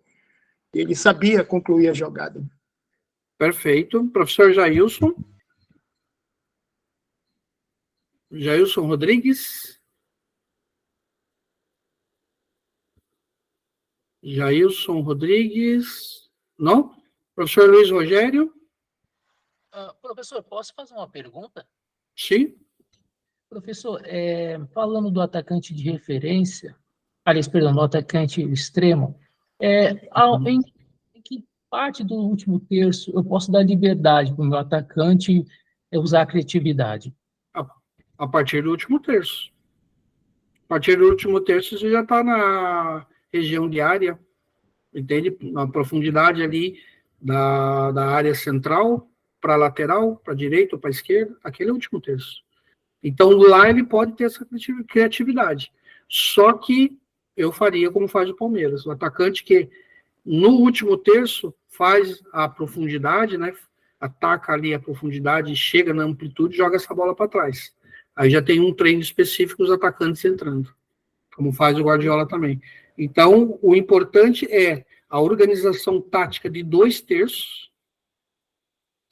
Ele sabia concluir a jogada. Perfeito. Professor Jailson? Jailson Rodrigues? Jailson Rodrigues? Não? Professor Luiz Rogério? Professor, posso fazer uma pergunta? Sim. Professor, falando do atacante de referência, aliás, perdão, do atacante extremo, em que parte do último terço eu posso dar liberdade para o meu atacante usar a criatividade? A partir do último terço. A partir do último terço, você já está na região de área, entende? Na profundidade ali da área central para a lateral, para a direita ou para a esquerda, aquele é o último terço. Então, lá ele pode ter essa criatividade. Só que eu faria como faz o Palmeiras. O atacante que, no último terço, faz a profundidade, né? Ataca ali a profundidade, chega na amplitude e joga essa bola para trás. Aí já tem um treino específico dos atacantes entrando, como faz o Guardiola também. Então, o importante é a organização tática de 2 terços,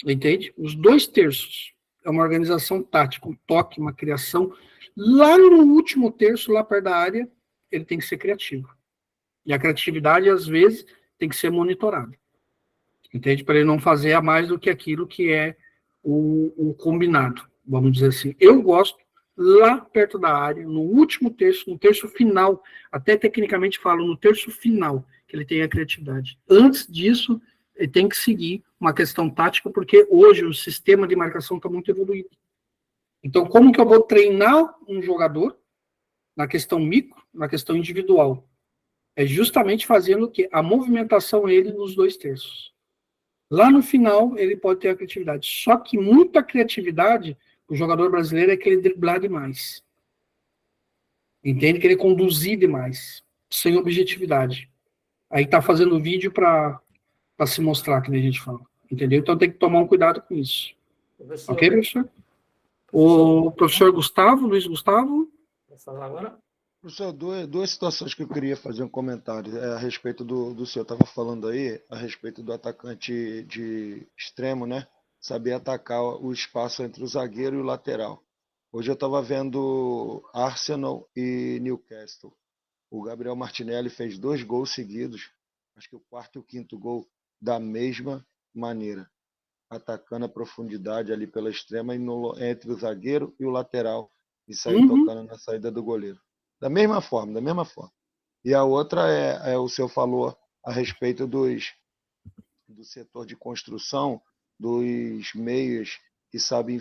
entende? Os 2 terços é uma organização tática, um toque, uma criação. Lá no último terço, lá perto da área, ele tem que ser criativo. E a criatividade, às vezes, tem que ser monitorada. Entende? Para ele não fazer a mais do que aquilo que é o combinado, vamos dizer assim. Eu gosto, lá perto da área, no último terço, no terço final, até tecnicamente falo, no terço final, que ele tem a criatividade. Antes disso, ele tem que seguir uma questão tática, porque hoje o sistema de marcação está muito evoluído. Então, como que eu vou treinar um jogador na questão micro, na questão individual? É justamente fazendo o quê? A movimentação ele nos 2 terços. Lá no final, ele pode ter a criatividade. Só que muita criatividade, o jogador brasileiro é querer driblar demais. Entende? Querer conduzir demais, sem objetividade. Aí tá fazendo vídeo para se mostrar, que nem a gente fala. Entendeu? Então tem que tomar um cuidado com isso. Professor, ok, professor? O professor Gustavo, Luiz Gustavo. Vou falar agora. Professor, duas situações que eu queria fazer um comentário a respeito do senhor estava falando aí, a respeito do atacante de extremo, né? Saber atacar o espaço entre o zagueiro e o lateral. Hoje eu estava vendo Arsenal e Newcastle. O Gabriel Martinelli fez 2 gols seguidos, acho que o 4º e o 5º gol da mesma maneira, atacando a profundidade ali pela extrema entre o zagueiro e o lateral e sair tocando na saída do goleiro. Da mesma forma. E a outra o senhor falou a respeito do setor de construção, dos meios que sabem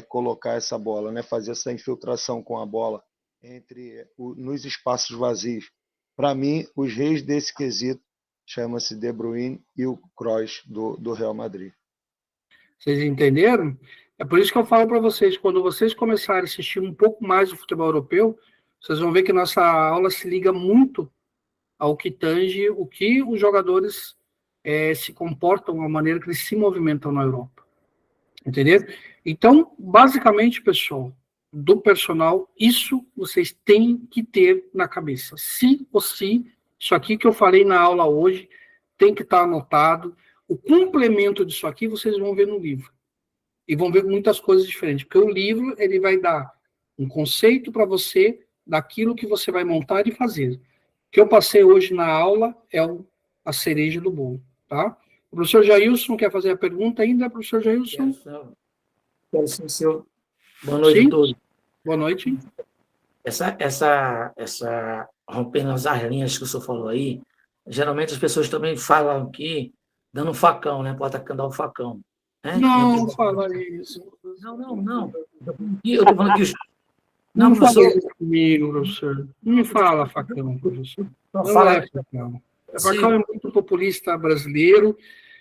colocar essa bola, né? Fazer essa infiltração com a bola nos espaços vazios. Para mim, os reis desse quesito chama-se De Bruyne e o Kroos do Real Madrid. Vocês entenderam? É por isso que eu falo para vocês, quando vocês começarem a assistir um pouco mais do futebol europeu, vocês vão ver que nossa aula se liga muito ao que tange o que os jogadores se comportam, a maneira que eles se movimentam na Europa. Entendeu? Então, basicamente, pessoal, do personal, isso vocês têm que ter na cabeça. Se ou se, isso aqui que eu falei na aula hoje, tem que estar anotado. O complemento disso aqui vocês vão ver no livro. E vão ver muitas coisas diferentes. Porque o livro, ele vai dar um conceito para você daquilo que você vai montar e fazer. O que eu passei hoje na aula é a cereja do bolo, tá? O professor Jailson quer fazer a pergunta ainda, professor Jailson? Quero sim, senhor. Boa noite a todos. Boa noite. Essa rompendo as linhas que o senhor falou aí, geralmente as pessoas também falam aqui, dando um facão, né? Para o atacante dar um facão. Né? Não fala isso. Não. Eu estou falando que não fala isso comigo, professor. Não me fala facão, professor. Não é facão. Facão é muito populista brasileiro.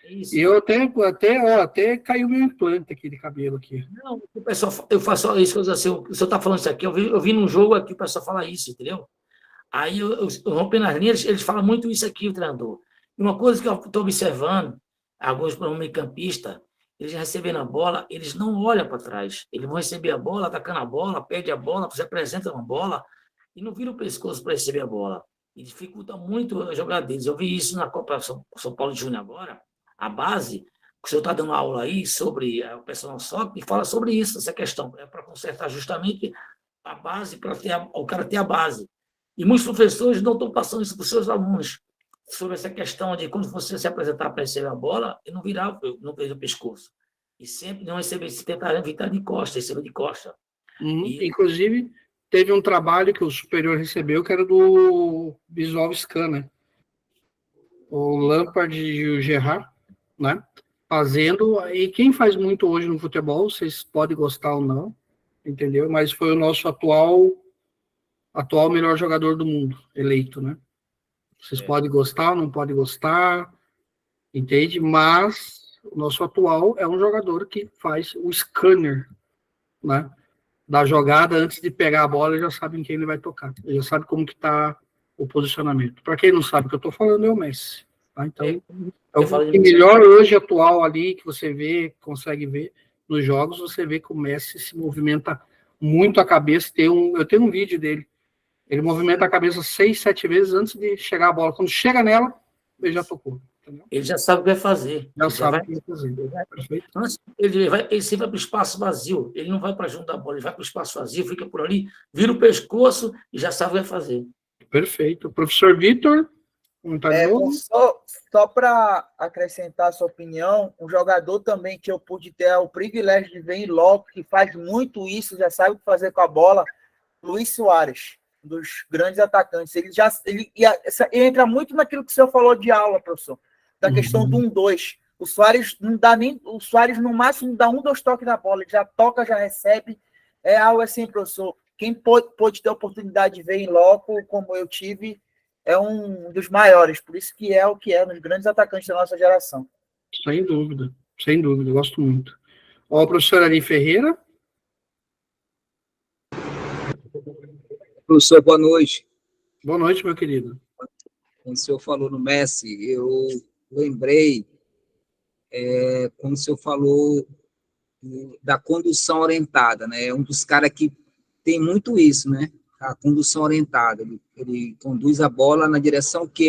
Isso. E eu até caiu meu implante aqui de cabelo aqui. Não, o pessoal, eu faço isso, assim, o senhor está falando isso aqui, eu vi num jogo aqui o pessoal falar isso, entendeu? Aí eu rompendo as linhas, eles falam muito isso aqui, o treinador. E uma coisa que eu estou observando, alguns meio-campistas, eles recebendo a bola, eles não olham para trás. Eles vão receber a bola, atacando a bola, perde a bola, você apresenta uma bola e não vira o pescoço para receber a bola. E dificulta muito a jogada deles. Eu vi isso na Copa São Paulo Júnior agora, a base, o senhor está dando aula aí sobre o personal soccer e fala sobre isso, essa questão, é para consertar justamente a base, para o cara ter a base. E muitos professores não estão passando isso para os seus alunos, sobre essa questão de quando você se apresentar para receber a bola, e não virar, não perder o pescoço. E sempre não receber, se tentar evitar de costa, receber de costa. Inclusive, teve um trabalho que o superior recebeu, que era do Visual Scanner. O Lampard e o Gerrard, né? Fazendo, e quem faz muito hoje no futebol, vocês podem gostar ou não, entendeu? Mas foi o nosso atual melhor jogador do mundo, eleito, né? Vocês podem gostar ou não podem gostar, entende? Mas o nosso atual é um jogador que faz o scanner, né? Da jogada, antes de pegar a bola, ele já sabe em quem ele vai tocar. Ele já sabe como que tá o posicionamento. Para quem não sabe o que eu estou falando, é o Messi. Tá? Então, é o que melhor hoje atual ali, que você vê, consegue ver nos jogos, você vê que o Messi se movimenta muito a cabeça. Eu tenho um vídeo dele. Ele movimenta a cabeça 6, 7 vezes antes de chegar a bola. Quando chega nela, ele já tocou. Entendeu? Ele já sabe o que vai fazer. Já sabe o que vai fazer. Ele sempre vai para o espaço vazio. Ele não vai para junto da bola, ele vai para o espaço vazio, fica por ali, vira o pescoço e já sabe o que vai fazer. Perfeito. Professor Vitor? Só para acrescentar a sua opinião, um jogador também que eu pude ter o privilégio de ver em loco, que faz muito isso, já sabe o que fazer com a bola, Luis Soares, um dos grandes atacantes. Ele entra muito naquilo que o senhor falou de aula, professor, da questão do 1-2. O Soares no máximo dá 1, 2 toques na bola, ele já toca, já recebe. É algo assim, professor. Quem pôde ter a oportunidade de ver em loco, como eu tive, é um dos maiores, por isso que é o que é, um dos grandes atacantes da nossa geração. Sem dúvida, gosto muito. Ó, o professor Ari Ferreira. Professor, boa noite. Boa noite, meu querido. Quando o senhor falou no Messi, eu lembrei, quando o senhor falou da condução orientada, né? É um dos caras que tem muito isso, né? A condução orientada, ele conduz a bola na direção que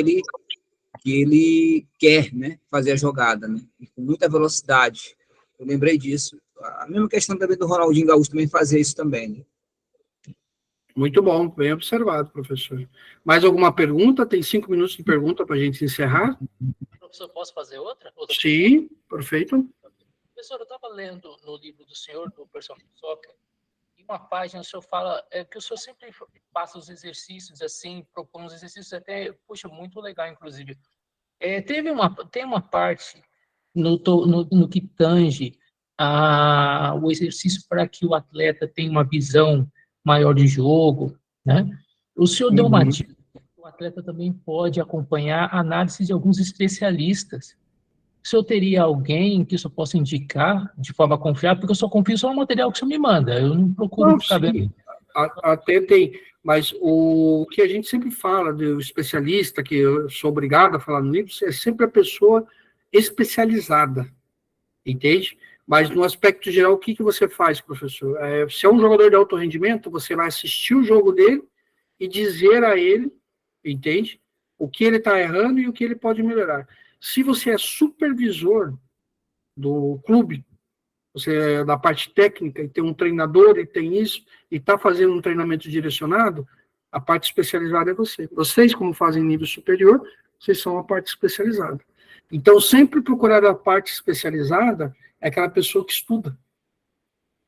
ele quer, né, fazer a jogada, né, e com muita velocidade. Eu lembrei disso. A mesma questão também do Ronaldinho Gaúcho também fazia isso também. Né? Muito bom, bem observado, professor. Mais alguma pergunta? Tem 5 minutos de pergunta para a gente encerrar. Professor, posso fazer outra? Sim, perfeito. Professor, eu estava lendo no livro do senhor, do Personal Soccer, uma página o senhor fala que o senhor sempre passa os exercícios assim, propõe os exercícios até, puxa, muito legal, inclusive. Tem uma parte no que tange o exercício para que o atleta tenha uma visão maior de jogo, né? O senhor deu uma dica, o atleta também pode acompanhar a análise de alguns especialistas. O senhor teria alguém que eu possa indicar de forma confiável? Porque eu só confio só no material que o senhor me manda. Eu não procuro saber. Até tem, mas o que a gente sempre fala do especialista, que eu sou obrigado a falar no livro, é sempre a pessoa especializada, entende? Mas no aspecto geral, o que você faz, professor? Se é um jogador de alto rendimento, você vai assistir o jogo dele e dizer a ele, entende? O que ele está errando e o que ele pode melhorar. Se você é supervisor do clube, você é da parte técnica e tem um treinador e tem isso, e está fazendo um treinamento direcionado, a parte especializada é você. Vocês, como fazem nível superior, vocês são a parte especializada. Então, sempre procurar a parte especializada é aquela pessoa que estuda.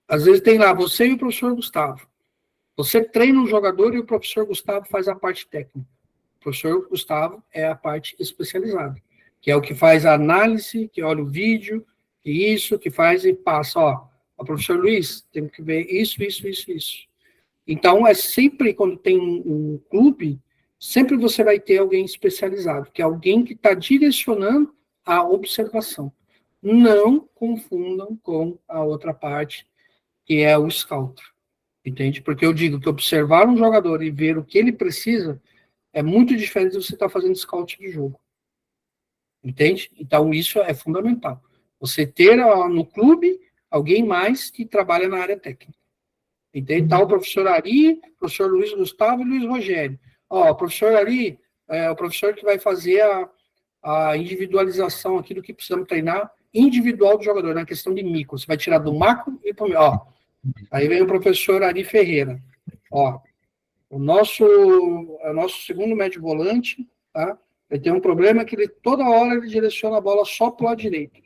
Às vezes tem lá você e o professor Gustavo. Você treina um jogador e o professor Gustavo faz a parte técnica. O professor Gustavo é a parte especializada, que é o que faz a análise, que olha o vídeo, que faz e passa, o professor Luiz, tem que ver isso. Então, é sempre, quando tem um clube, sempre você vai ter alguém especializado, que é alguém que está direcionando a observação. Não confundam com a outra parte, que é o scout, entende? Porque eu digo que observar um jogador e ver o que ele precisa é muito diferente de você estar fazendo scout de jogo. Entende? Então, isso é fundamental. Você ter no clube alguém mais que trabalha na área técnica. Entende? Então, o professor Ari, o professor Luiz Gustavo e Luiz Rogério. O professor Ari é o professor que vai fazer a individualização aqui do que precisamos treinar individual do jogador, na questão de micro. Você vai tirar do macro e para o Aí vem o professor Ari Ferreira. O nosso segundo médio volante, tá? Ele tem um problema que toda hora ele direciona a bola só para o lado direito.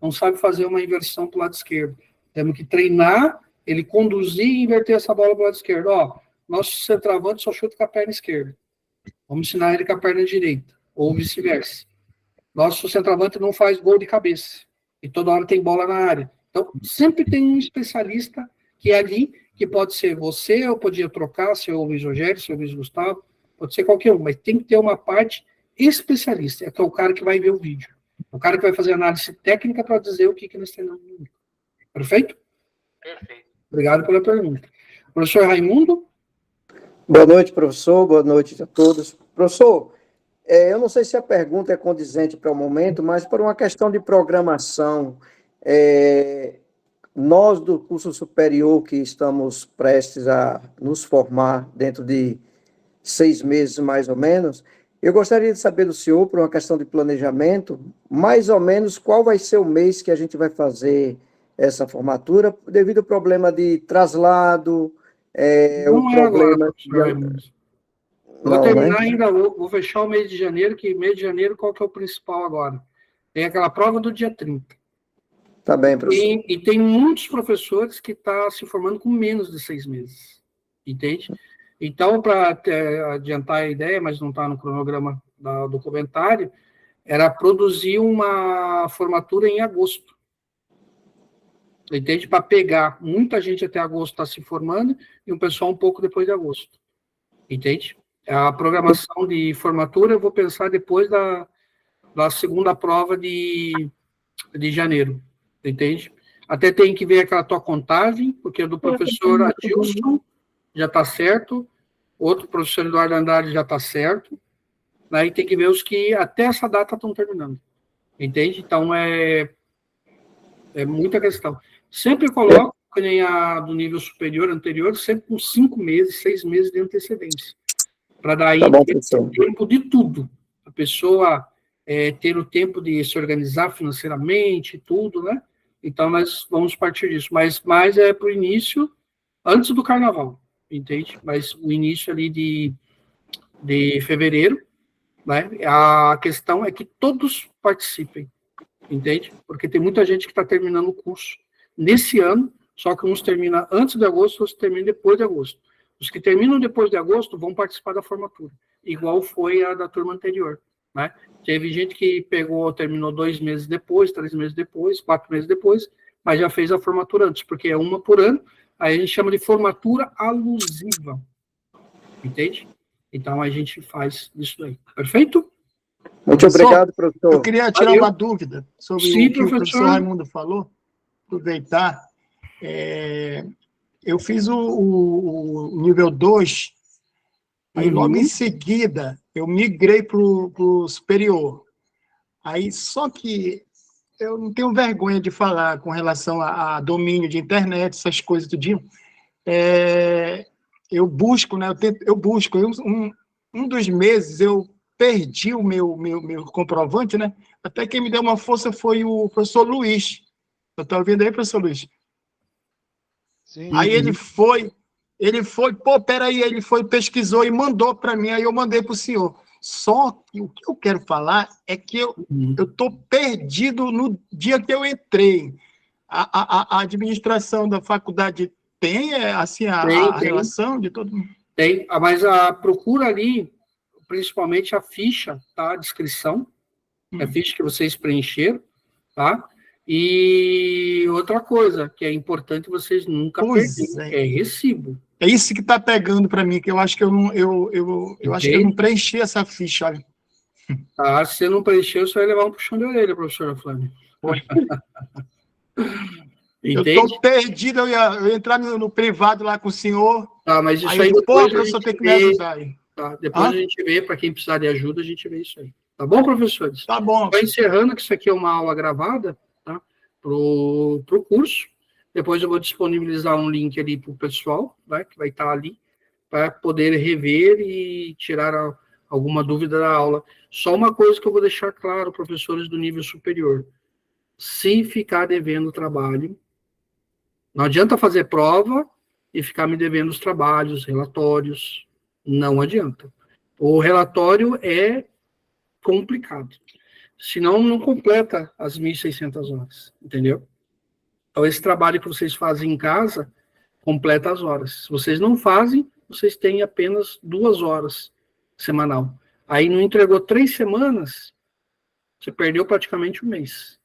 Não sabe fazer uma inversão para o lado esquerdo. Temos que treinar ele conduzir e inverter essa bola para o lado esquerdo. Ó, nosso centroavante só chuta com a perna esquerda. Vamos ensinar ele com a perna direita, ou vice-versa. Nosso centroavante não faz gol de cabeça, e toda hora tem bola na área. Então, sempre tem um especialista que é ali, que pode ser você, eu podia trocar, seu Luiz Rogério, seu Luiz Gustavo, pode ser qualquer um, mas tem que ter uma parte especialista, que é o cara que vai ver o vídeo. O cara que vai fazer análise técnica para dizer o que nós treinamos. Perfeito? Perfeito. Obrigado pela pergunta. Professor Raimundo? Boa noite, professor. Boa noite a todos. Professor, eu não sei se a pergunta é condizente para o momento, mas por uma questão de programação, nós do curso superior que estamos prestes a nos formar dentro de 6 meses, mais ou menos, eu gostaria de saber do senhor, por uma questão de planejamento, mais ou menos qual vai ser o mês que a gente vai fazer essa formatura, devido ao problema de traslado, Não o é agora, problema... professor Raimundo. Vou Não, terminar né? ainda, vou fechar o mês de janeiro, que mês de janeiro qual que é o principal agora? Tem aquela prova do dia 30. Tá bem, professor. E tem muitos professores que estão se formando com menos de 6 meses, entende? Então, para adiantar a ideia, mas não está no cronograma do comentário, era produzir uma formatura em agosto, entende? Para pegar muita gente até agosto está se formando e um pessoal um pouco depois de agosto, entende? A programação de formatura eu vou pensar depois da segunda prova de janeiro, entende? Até tem que ver aquela tua contagem, porque do professor Adilson já está certo, outro professor Eduardo Andrade já está certo, aí tem que ver os que até essa data estão terminando, entende? Então, é muita questão. Sempre coloco, que nem a do nível superior anterior, sempre com 5 meses, 6 meses de antecedência, para daí ter tempo de tudo. A pessoa ter o tempo de se organizar financeiramente, tudo, né? Então, nós vamos partir disso. Mas é para o início, antes do carnaval, entende? Mas o início ali de fevereiro, né? A questão é que todos participem, entende? Porque tem muita gente que está terminando o curso nesse ano, só que uns terminam antes de agosto, outros terminam depois de agosto. Os que terminam depois de agosto vão participar da formatura, igual foi a da turma anterior, né? Teve gente que terminou 2 meses depois, 3 meses depois, 4 meses depois, mas já fez a formatura antes, porque é uma por ano, aí a gente chama de formatura alusiva, entende? Então a gente faz isso aí, perfeito? Muito obrigado, professor. Eu queria tirar uma dúvida sobre Sim, o que o professor Raimundo falou, aproveitar. Eu fiz o nível 2, aí logo em seguida eu migrei para o superior. Aí, só que eu não tenho vergonha de falar com relação a domínio de internet, essas coisas tudinho. Eu busco, né? Eu busco. Um dos meses eu perdi o meu comprovante, né? Até quem me deu uma força foi o professor Luiz. Você está ouvindo aí, professor Luiz? Sim. Aí ele foi, peraí, ele foi, pesquisou e mandou para mim, aí eu mandei para o senhor. Só que o que eu quero falar é que eu estou perdido no dia que eu entrei. A administração da faculdade tem, assim, a relação de todo mundo? Tem, mas a procura ali, principalmente a ficha, tá? A descrição, a ficha que vocês preencheram, tá? E outra coisa que é importante vocês nunca perderem, é recibo. É isso que está pegando para mim, que eu acho que eu acho que eu não preenchi essa ficha, olha. Ah, se você não preencheu, você vai levar um puxão de orelha, professora Flávia. Eu estou perdido, eu ia entrar no privado lá com o senhor. Tá, mas isso aí depois o professor tem que me ajudar aí. Tá, depois a gente vê, para quem precisar de ajuda, a gente vê isso aí. Tá bom, professores? Tá bom. Vai encerrando, que isso aqui é uma aula gravada, tá? Pro curso. Depois eu vou disponibilizar um link ali para o pessoal, né, que vai estar ali, para poder rever e tirar alguma dúvida da aula. Só uma coisa que eu vou deixar claro, professores do nível superior. Se ficar devendo trabalho, não adianta fazer prova e ficar me devendo os trabalhos, relatórios. Não adianta. O relatório é complicado. Senão, não completa as 1.600 horas. Entendeu? Então, esse trabalho que vocês fazem em casa, completa as horas. Se vocês não fazem, vocês têm apenas 2 horas semanal. Aí não entregou 3 semanas, você perdeu praticamente 1 mês.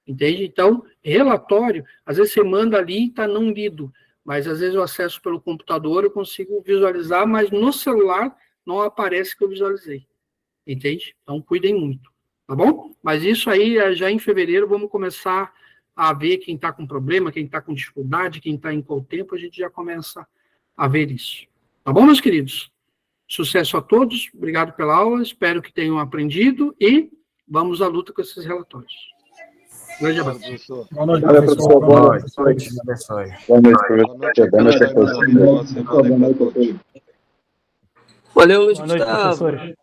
Entende? Então, relatório, às vezes você manda ali e está não lido, mas às vezes eu acesso pelo computador, eu consigo visualizar, mas no celular não aparece que eu visualizei. Entende? Então, cuidem muito. Tá bom? Mas isso aí, já em fevereiro, vamos começar a ver quem está com problema, quem está com dificuldade, quem está em qual tempo, a gente já começa a ver isso. Tá bom, meus queridos? Sucesso a todos, obrigado pela aula, espero que tenham aprendido e vamos à luta com esses relatórios. Grande abraço. Boa noite, professor. Boa noite, professor. Boa noite, professor. Valeu, Luiz Boa noite, Gustavo. professores.